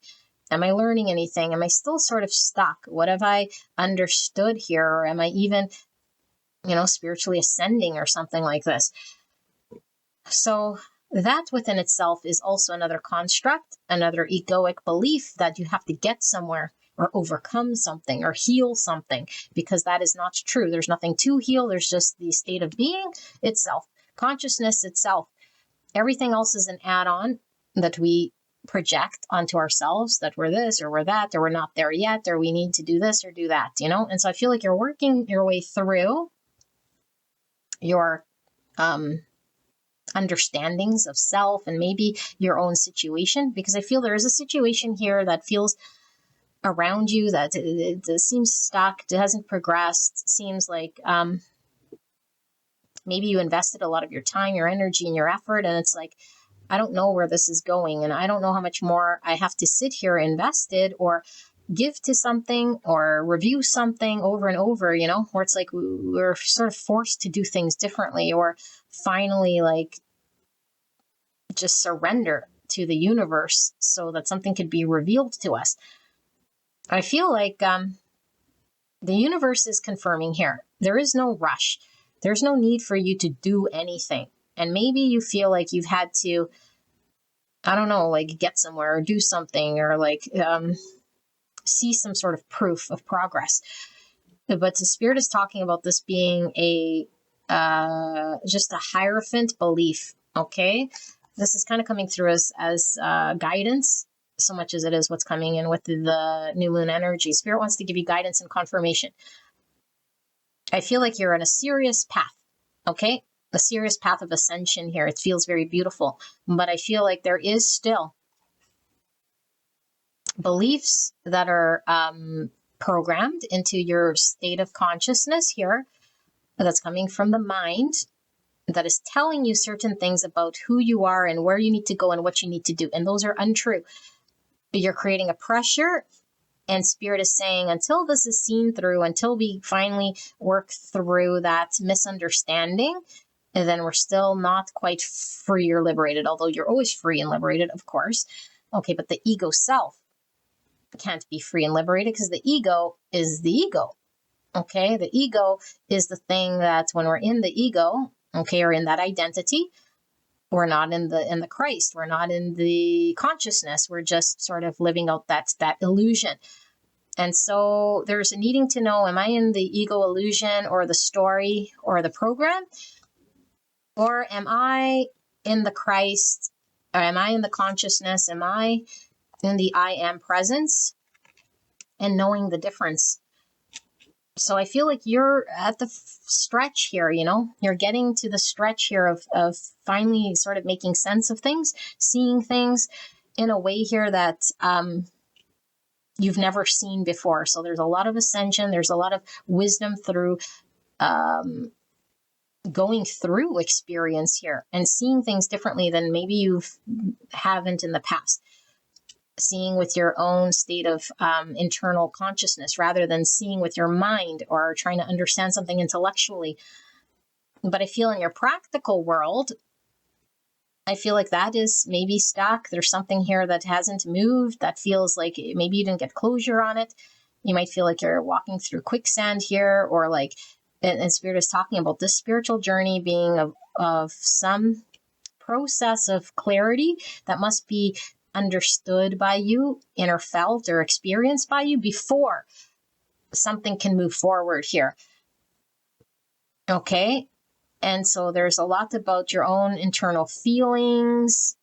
Am I learning anything? Am I still sort of stuck? What have I understood here? Or am I even, spiritually ascending or something like this? So that within itself is also another construct, another egoic belief that you have to get somewhere or overcome something or heal something, because that is not true. There's nothing to heal. There's just the state of being itself, consciousness itself. Everything else is an add-on that we project onto ourselves, that we're this or we're that, or we're not there yet, or we need to do this or do that, And so I feel like you're working your way through your understandings of self and maybe your own situation, because I feel there is a situation here that feels around you that it seems stuck, it hasn't progressed, seems like maybe you invested a lot of your time, your energy, and your effort, and it's like, I don't know where this is going, and I don't know how much more I have to sit here invested or give to something or review something over and over, where it's like we're sort of forced to do things differently, or finally just surrender to the universe so that something could be revealed to us. I feel like the universe is confirming here. There is no rush. There's no need for you to do anything. And maybe you feel like you've had to, I don't know, get somewhere or do something or see some sort of proof of progress. But the Spirit is talking about this being a just a hierophant belief. Okay, this is kind of coming through as guidance, so much as it is what's coming in with the new moon energy. Spirit wants to give you guidance and confirmation. I feel like you're on a serious path. Okay, a serious path of ascension here. It feels very beautiful, but I feel like there is still beliefs that are programmed into your state of consciousness here, that's coming from the mind, that is telling you certain things about who you are and where you need to go and what you need to do. And those are untrue. You're creating a pressure, and Spirit is saying, until this is seen through, until we finally work through that misunderstanding, and then we're still not quite free or liberated, although you're always free and liberated, of course. Okay, but the ego self can't be free and liberated, because the ego is the ego. Okay, the ego is the thing that when we're in the ego, okay, or in that identity, we're not in the Christ, we're not in the consciousness, we're just sort of living out that illusion. And so there's a needing to know, am I in the ego illusion or the story or the program, or am I in the Christ, or am I in the consciousness, am I in the I am presence, and knowing the difference. So I feel like you're at the stretch here, you're getting to the stretch here of finally sort of making sense of things, seeing things in a way here that you've never seen before. So there's a lot of ascension, there's a lot of wisdom through going through experience here and seeing things differently than maybe you haven't in the past. Seeing with your own state of internal consciousness rather than seeing with your mind or trying to understand something intellectually. But I feel in your practical world, I feel like that is maybe stuck. There's something here that hasn't moved, that feels like maybe you didn't get closure on it. You might feel like you're walking through quicksand here, or like, and Spirit is talking about this spiritual journey being of some process of clarity that must be understood by you, inner felt or experienced by you before something can move forward here. Okay. And so there's a lot about your own internal feelings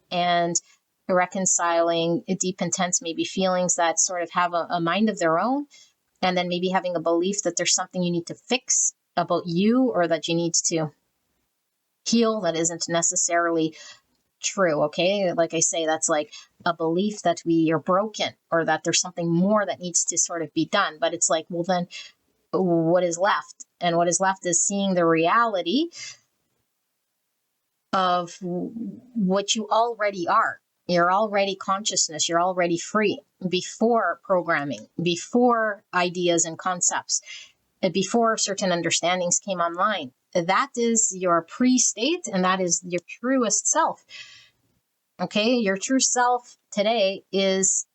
and reconciling deep, intense, maybe feelings that sort of have a mind of their own. And then maybe having a belief that there's something you need to fix about you, or that you need to heal that isn't necessarily true. Okay, like I say, that's like a belief that we are broken, or that there's something more that needs to sort of be done. But it's like, well, then what is left? And what is left is seeing the reality of what you already are. You're already consciousness, you're already free before programming, before ideas and concepts, before certain understandings came online. That is your pre-state, and that is your truest self. Okay, your true self today is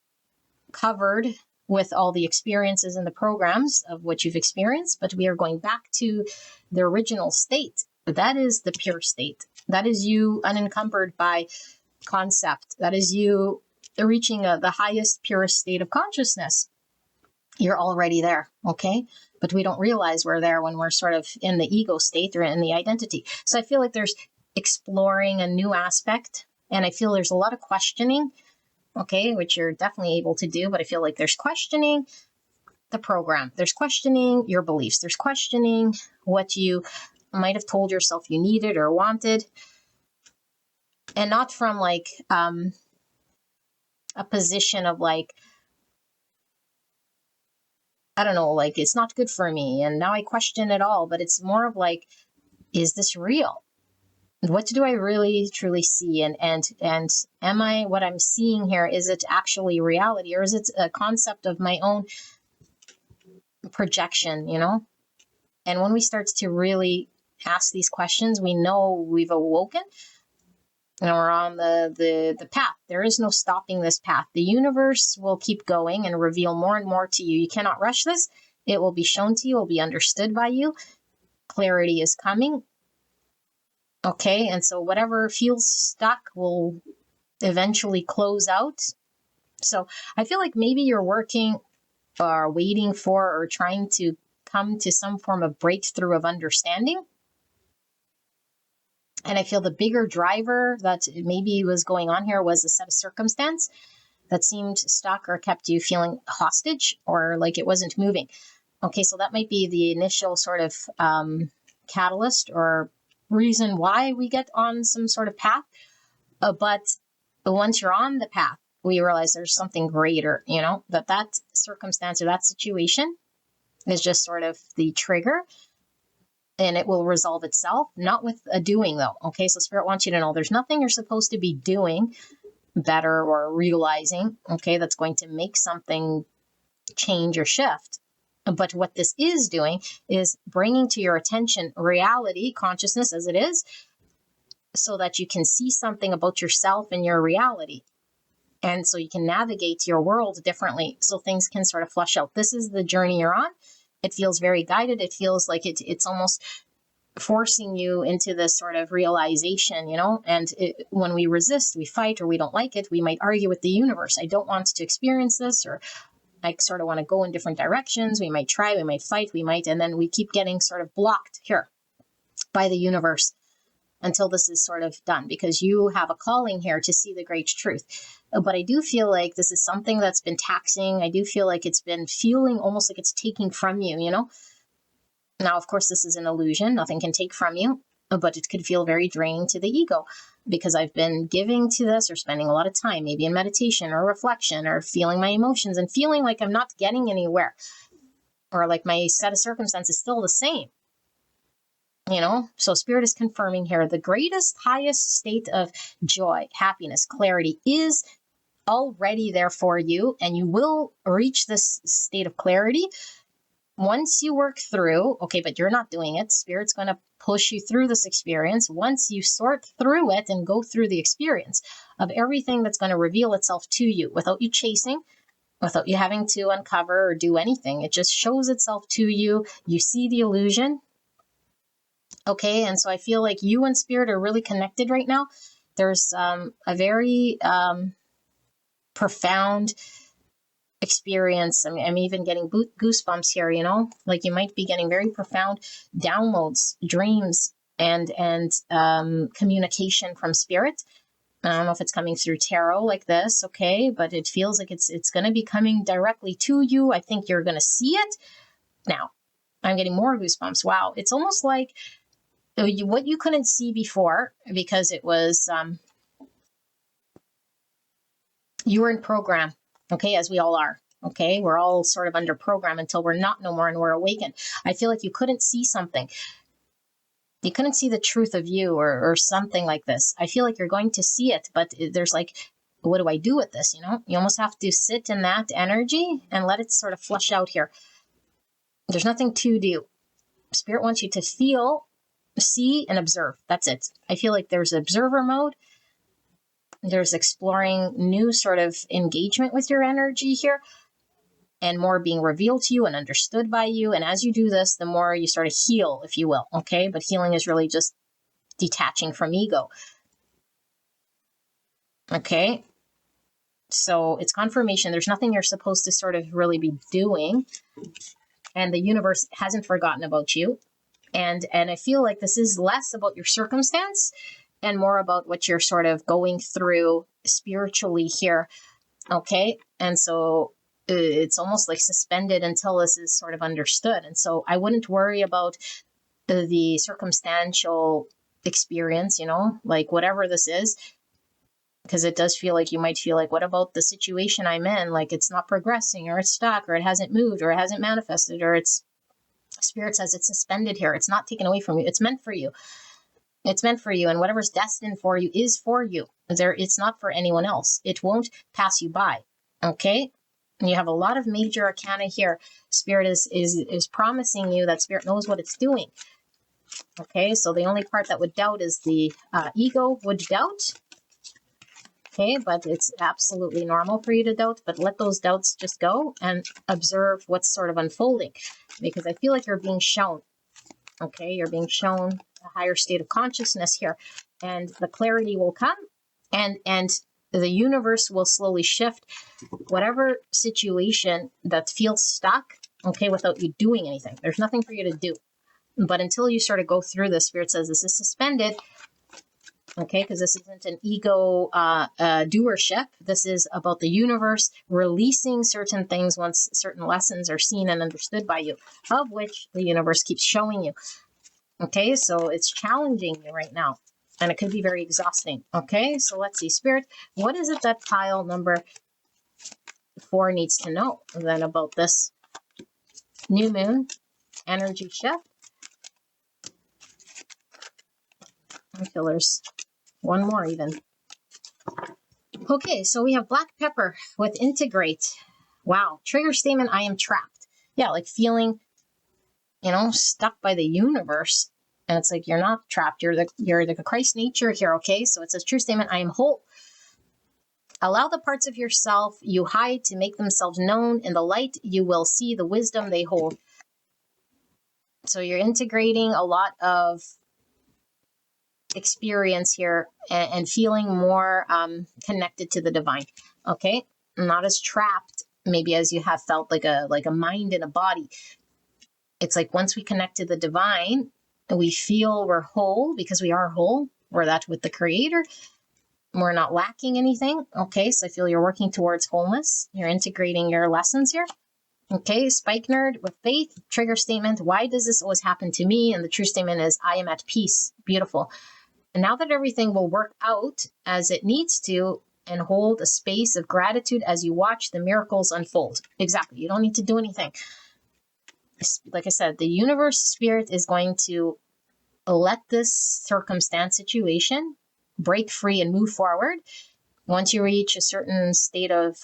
covered with all the experiences and the programs of what you've experienced, but we are going back to the original state. That is the pure state. That is you unencumbered by concept. That is you reaching the highest, purest state of consciousness. You're already there, okay? But we don't realize we're there when we're sort of in the ego state or in the identity. So I feel like there's exploring a new aspect, and I feel there's a lot of questioning, okay, which you're definitely able to do, but I feel like there's questioning the program. There's questioning your beliefs. There's questioning what you might have told yourself you needed or wanted, and not from like a position of like, I don't know, like it's not good for me and now I question it all, but it's more of like, is this real? What do I really truly see? And am I, what I'm seeing here, is it actually reality, or is it a concept of my own projection, And when we start to really ask these questions, we know we've awoken and we're on the path. There is no stopping this path. The universe will keep going and reveal more and more to you. You cannot rush this. It will be shown to you, will be understood by you. Clarity is coming. Okay, and so whatever feels stuck will eventually close out. So I feel like maybe you're working or waiting for or trying to come to some form of breakthrough of understanding. And I feel the bigger driver that maybe was going on here was a set of circumstance that seemed stuck or kept you feeling hostage or like it wasn't moving. Okay, so that might be the initial sort of catalyst or reason why we get on some sort of path. But once you're on the path, we realize there's something greater, that circumstance or that situation is just sort of the trigger, and it will resolve itself, not with a doing though. Okay, so Spirit wants you to know there's nothing you're supposed to be doing better or realizing, okay, that's going to make something change or shift. But what this is doing is bringing to your attention reality, consciousness as it is, so that you can see something about yourself and your reality. And so you can navigate your world differently so things can sort of flush out. This is the journey you're on. It feels very guided. It feels like it's almost forcing you into this sort of realization, and when we resist, we fight, or we don't like it, we might argue with the universe. I don't want to experience this, or I sort of want to go in different directions. We might try, we might fight, and then we keep getting sort of blocked here by the universe until this is sort of done, because you have a calling here to see the great truth. But I do feel like this is something that's been taxing. I do feel like it's been feeling almost like it's taking from you, Now, of course, this is an illusion. Nothing can take from you, but it could feel very draining to the ego, because I've been giving to this or spending a lot of time, maybe in meditation or reflection, or feeling my emotions and feeling like I'm not getting anywhere, or like my set of circumstances is still the same. So Spirit is confirming here the greatest, highest state of joy, happiness, clarity is already there for you, and you will reach this state of clarity once you work through, okay, but you're not doing it. Spirit's going to push you through this experience. Once you sort through it and go through the experience of everything that's going to reveal itself to you without you chasing, without you having to uncover or do anything, it just shows itself to you. You see the illusion. Okay, and so I feel like you and Spirit are really connected right now. There's a very profound experience. I mean, I'm even getting goosebumps here, like you might be getting very profound downloads, dreams, and communication from Spirit. I don't know if it's coming through tarot like this, okay, but it feels like it's going to be coming directly to you. I think you're going to see it. Now, I'm getting more goosebumps. Wow, it's almost like what you couldn't see before, because it was you were in program, okay, as we all are. Okay, we're all sort of under program until we're not no more and we're awakened. I feel like you couldn't see something. You couldn't see the truth of you, or something like this. I feel like you're going to see it, but there's like, what do I do with this? You almost have to sit in that energy and let it sort of flush out here. There's nothing to do. Spirit wants you to feel, see, and observe. That's it. I feel like there's observer mode. There's exploring new sort of engagement with your energy here, and more being revealed to you and understood by you. And as you do this, the more you sort of heal, if you will. Okay, but healing is really just detaching from ego. Okay, so it's confirmation. There's nothing you're supposed to sort of really be doing, and the universe hasn't forgotten about you. And I feel like this is less about your circumstance and more about what you're sort of going through spiritually here. Okay, and so it's almost like suspended until this is sort of understood. And so I wouldn't worry about the circumstantial experience, like whatever this is, because it does feel like you might feel like, what about the situation I'm in? Like it's not progressing, or it's stuck, or it hasn't moved, or it hasn't manifested, or it's Spirit says it's suspended here. It's not taken away from you. It's meant for you. It's meant for you. And whatever's destined for you is for you. It's not for anyone else. It won't pass you by. Okay. And you have a lot of major arcana here. Spirit is promising you that Spirit knows what it's doing. Okay. So the only part that would doubt is the ego would doubt. Okay. But it's absolutely normal for you to doubt, but let those doubts just go and observe what's sort of unfolding, because I feel like you're being shown. Okay. You're being shown a higher state of consciousness here, and the clarity will come, and the universe will slowly shift whatever situation that feels stuck okay, without you doing anything. There's nothing for you to do. But until you sort of go through this, Spirit says this is suspended, okay, because this isn't an ego doership. This is about the universe releasing certain things once certain lessons are seen and understood by you, of which the universe keeps showing you. Okay, so it's challenging you right now, and it could be very exhausting. Okay, so let's see, Spirit, what is it that pile number 4 needs to know then about this new moon energy shift? I feel there's one more even. Okay, so we have black pepper with integrate. Wow. Trigger statement, I am trapped. Yeah, like feeling, stuck by the universe. And it's like, you're not trapped. You're the Christ nature here, okay? So it says true statement, I am whole. Allow the parts of yourself you hide to make themselves known. In the light, you will see the wisdom they hold. So you're integrating a lot of experience here and feeling more connected to the divine. Okay, not as trapped maybe as you have felt, like a mind and a body. It's like once we connect to the divine, we feel we're whole, because we are whole. We're that with the Creator. We're not lacking anything. Okay, so I feel you're working towards wholeness. You're integrating your lessons here. Okay, Spike Nerd with faith. Trigger statement, why does this always happen to me? And the true statement is, I am at peace. Beautiful. And now that everything will work out as it needs to, and hold a space of gratitude as you watch the miracles unfold. Exactly. You don't need to do anything. Like I said, the universe spirit is going to let this circumstance situation break free and move forward once you reach a certain state of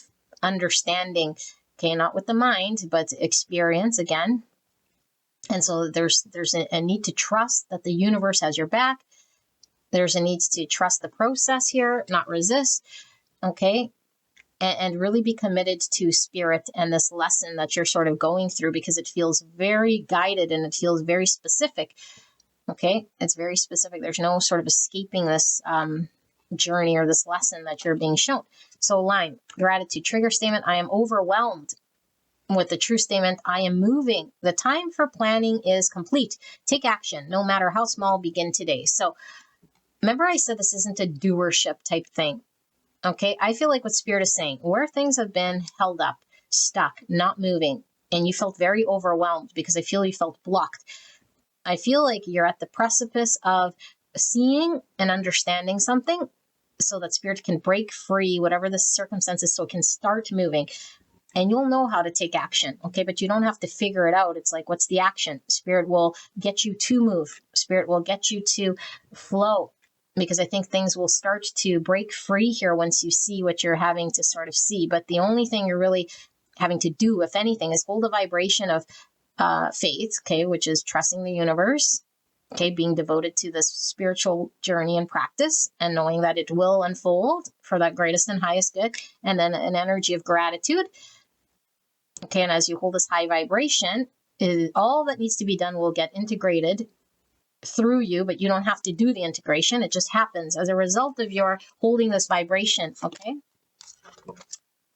understanding. Okay, not with the mind, but experience again. And so there's a need to trust that the universe has your back. There's a need to trust the process here, not resist. Okay, and really be committed to spirit and this lesson that you're sort of going through, because it feels very guided and it feels very specific. Okay, it's very specific. There's no sort of escaping this journey or this lesson that you're being shown. So Lime, gratitude, trigger statement, I am overwhelmed. With the true statement, I am moving. The time for planning is complete. Take action, no matter how small, begin today. So remember I said this isn't a doership type thing. Okay, I feel like what Spirit is saying, where things have been held up, stuck, not moving, and you felt very overwhelmed because I feel you felt blocked. I feel like you're at the precipice of seeing and understanding something so that Spirit can break free, whatever the circumstances, so it can start moving. And you'll know how to take action, okay? But you don't have to figure it out. It's like, what's the action? Spirit will get you to move. Spirit will get you to flow. Because I think things will start to break free here once you see what you're having to sort of see. But the only thing you're really having to do, if anything, is hold a vibration of faith, okay, which is trusting the universe, okay, being devoted to this spiritual journey and practice, and knowing that it will unfold for that greatest and highest good, and then an energy of gratitude. Okay, and as you hold this high vibration, all that needs to be done will get integrated through you, but you don't have to do the integration. It just happens as a result of your holding this vibration. Okay.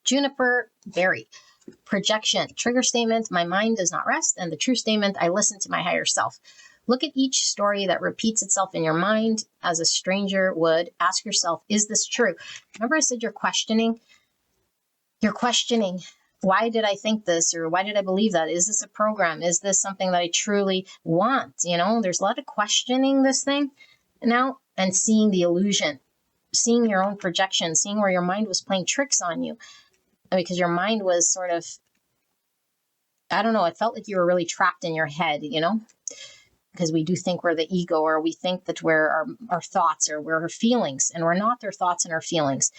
Juniper Berry, projection, trigger statement, my mind does not rest, and the true statement, I listen to my higher self. Look at each story that repeats itself in your mind as a stranger would. Ask yourself, is this true? Remember I said you're questioning? You're questioning. Why did I think this? Or why did I believe that? Is this a program? Is this something that I truly want? There's a lot of questioning this thing now, and seeing the illusion, seeing your own projection, seeing where your mind was playing tricks on you, because your mind was sort of, I don't know, it felt like you were really trapped in your head, because we do think we're the ego, or we think that we're our thoughts, or we're our feelings, and we're not our thoughts and our feelings.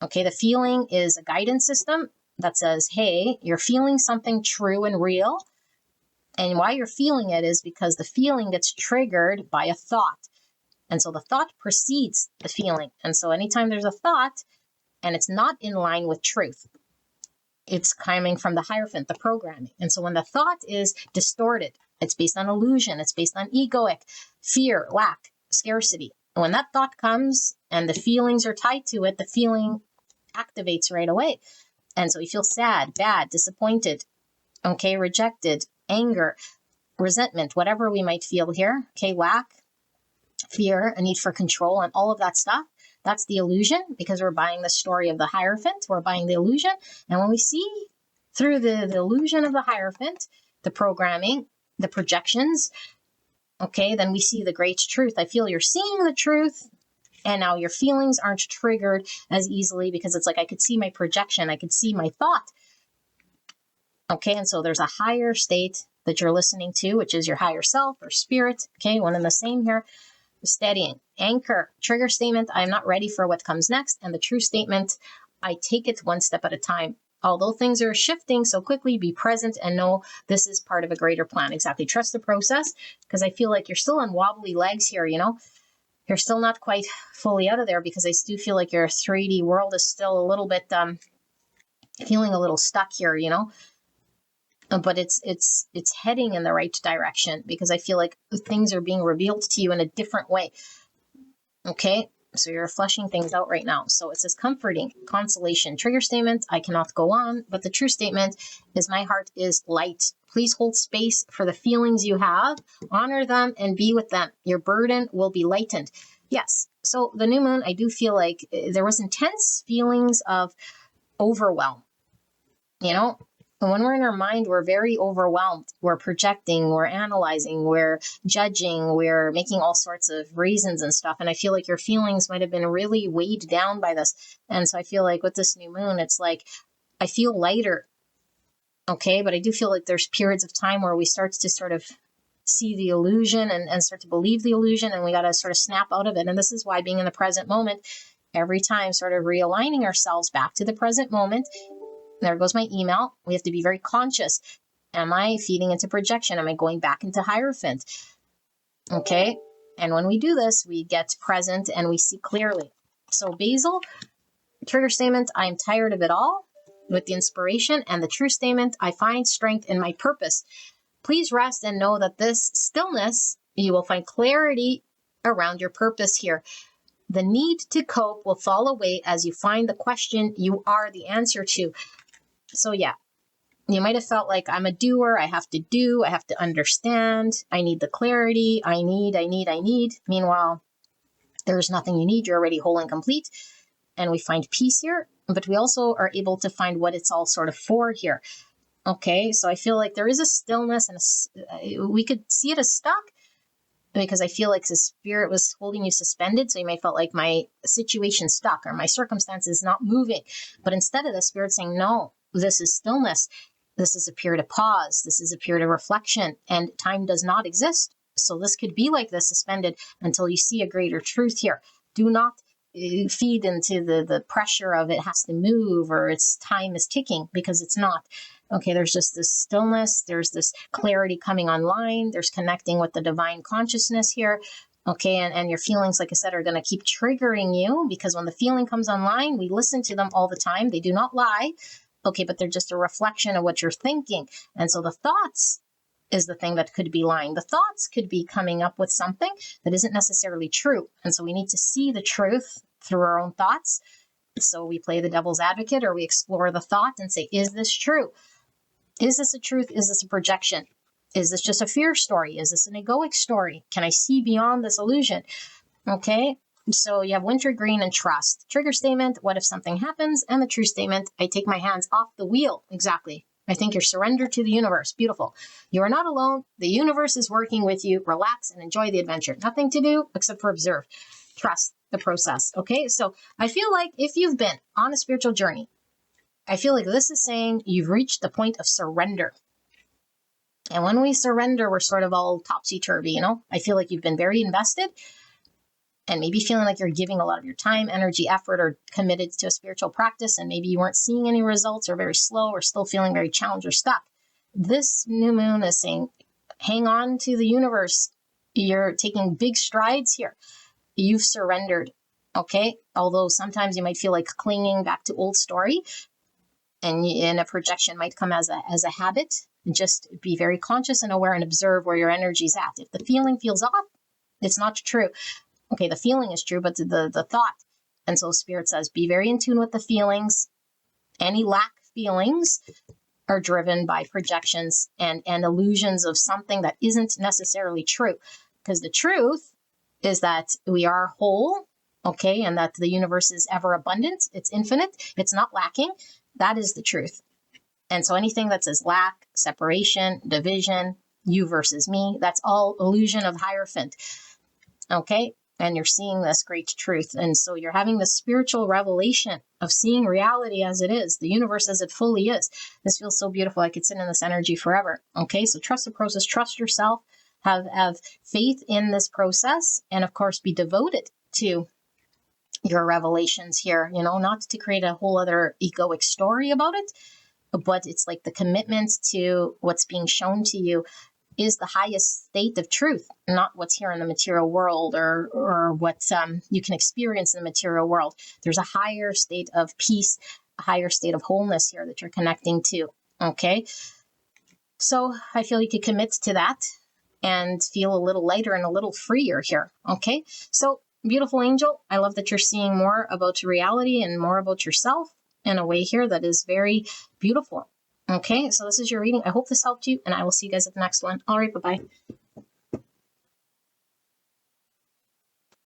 Okay, the feeling is a guidance system that says, hey, you're feeling something true and real. And why you're feeling it is because the feeling gets triggered by a thought. And so the thought precedes the feeling. And so anytime there's a thought and it's not in line with truth, it's coming from the Hierophant, the programming. And so when the thought is distorted, it's based on illusion, it's based on egoic, fear, lack, scarcity. And when that thought comes and the feelings are tied to it, the feeling activates right away. And so you feel sad, bad, disappointed. okay, rejected, anger, resentment, whatever we might feel here, okay, lack, fear, a need for control, and all of that stuff. That's the illusion, because we're buying the story of the Hierophant. We're buying the illusion. And when we see through the illusion of the Hierophant, the programming, the projections, okay, then we see the great truth. I feel you're seeing the truth, and now your feelings aren't triggered as easily, because it's like I could see my projection, I could see my thought. Okay, and so there's a higher state that you're listening to, which is your higher self or spirit. Okay, one and the same here. Steadying, anchor, trigger statement, I'm not ready for what comes next. And the true statement, I take it one step at a time. Although things are shifting so quickly, be present and know this is part of a greater plan. Exactly. Trust the process, because I feel like you're still on wobbly legs here, you know. You're still not quite fully out of there, because I do feel like your 3D world is still a little bit feeling a little stuck here, you know. But it's heading in the right direction, because I feel like things are being revealed to you in a different way. Okay, so you're fleshing things out right now. So it says comforting, consolation, trigger statement, I cannot go on, but the true statement is my heart is light. Please hold space for the feelings you have, honor them, and be with them. Your burden will be lightened. Yes, so the new moon, I do feel like there was intense feelings of overwhelm, you know. And when we're in our mind, we're very overwhelmed. We're projecting, we're analyzing, we're judging, we're making all sorts of reasons and stuff. And I feel like your feelings might have been really weighed down by this. And so I feel like with this new moon, it's like, I feel lighter. Okay, but I do feel like there's periods of time where we start to sort of see the illusion and start to believe the illusion, and we got to sort of snap out of it. And this is why being in the present moment, every time sort of realigning ourselves back to the present moment. There goes my email. We have to be very conscious. Am I feeding into projection? Am I going back into Hierophant? Okay. And when we do this, we get present and we see clearly. So Basil, trigger statement, I'm tired of it all, with the inspiration, and the true statement, I find strength in my purpose. Please rest and know that this stillness, you will find clarity around your purpose here. The need to cope will fall away as you find the question you are the answer to. So yeah, you might have felt like I'm a doer. I have to do, I have to understand. I need the clarity. I need. Meanwhile, there's nothing you need. You're already whole and complete. And we find peace here, but we also are able to find what it's all sort of for here. Okay, so I feel like there is a stillness, and we could see it as stuck, because I feel like the spirit was holding you suspended. So you may felt like my situation stuck or my circumstances not moving. But instead of the spirit saying, no, this is stillness. This is a period of pause. This is a period of reflection, and time does not exist. So this could be like this, suspended until you see a greater truth here. Do not feed into the pressure of it has to move or its time is ticking, because it's not. Okay, there's just this stillness. There's this clarity coming online. There's connecting with the divine consciousness here. Okay, and your feelings, like I said, are going to keep triggering you, because when the feeling comes online, we listen to them all the time. They do not lie. Okay, but they're just a reflection of what you're thinking. And so the thoughts is the thing that could be lying. The thoughts could be coming up with something that isn't necessarily true. And so we need to see the truth through our own thoughts. So we play the devil's advocate, or we explore the thought and say, is this true? Is this a truth? Is this a projection? Is this just a fear story? Is this an egoic story? Can I see beyond this illusion? Okay, so you have winter green and trust. Trigger statement, what if something happens? And the true statement, I take my hands off the wheel. Exactly. I think you're surrendered to the universe. Beautiful. You are not alone. The universe is working with you. Relax and enjoy the adventure. Nothing to do except for observe. Trust the process. Okay, so I feel like if you've been on a spiritual journey, I feel like this is saying you've reached the point of surrender. And when we surrender, we're sort of all topsy-turvy, you know? I feel like you've been very invested and maybe feeling like you're giving a lot of your time, energy, effort, or committed to a spiritual practice, and maybe you weren't seeing any results, or very slow, or still feeling very challenged or stuck. This new moon is saying, hang on to the universe. You're taking big strides here. You've surrendered, okay? Although sometimes you might feel like clinging back to old story, and a projection might come as a habit. Just be very conscious and aware and observe where your energy's at. If the feeling feels off, it's not true. Okay, the feeling is true, but the thought. And so Spirit says, be very in tune with the feelings. Any lack feelings, are driven by projections and illusions of something that isn't necessarily true. Because the truth is that we are whole, okay, and that the universe is ever abundant, it's infinite, it's not lacking. That is the truth. And so anything that says lack, separation, division, you versus me, that's all illusion of Hierophant, okay? And you're seeing this great truth. And so you're having the spiritual revelation of seeing reality as it is, the universe as it fully is. This feels so beautiful. I could sit in this energy forever. Okay, so trust the process, trust yourself, have faith in this process, and of course be devoted to your revelations here, you know, not to create a whole other egoic story about it, but it's like the commitment to what's being shown to you is the highest state of truth, not what's here in the material world or what you can experience in the material world. There's a higher state of peace, a higher state of wholeness here that you're connecting to, okay? So I feel you could commit to that and feel a little lighter and a little freer here, okay? So beautiful angel, I love that you're seeing more about reality and more about yourself in a way here that is very beautiful. Okay, so this is your reading. I hope this helped you, and I will see you guys at the next one. All right, bye-bye.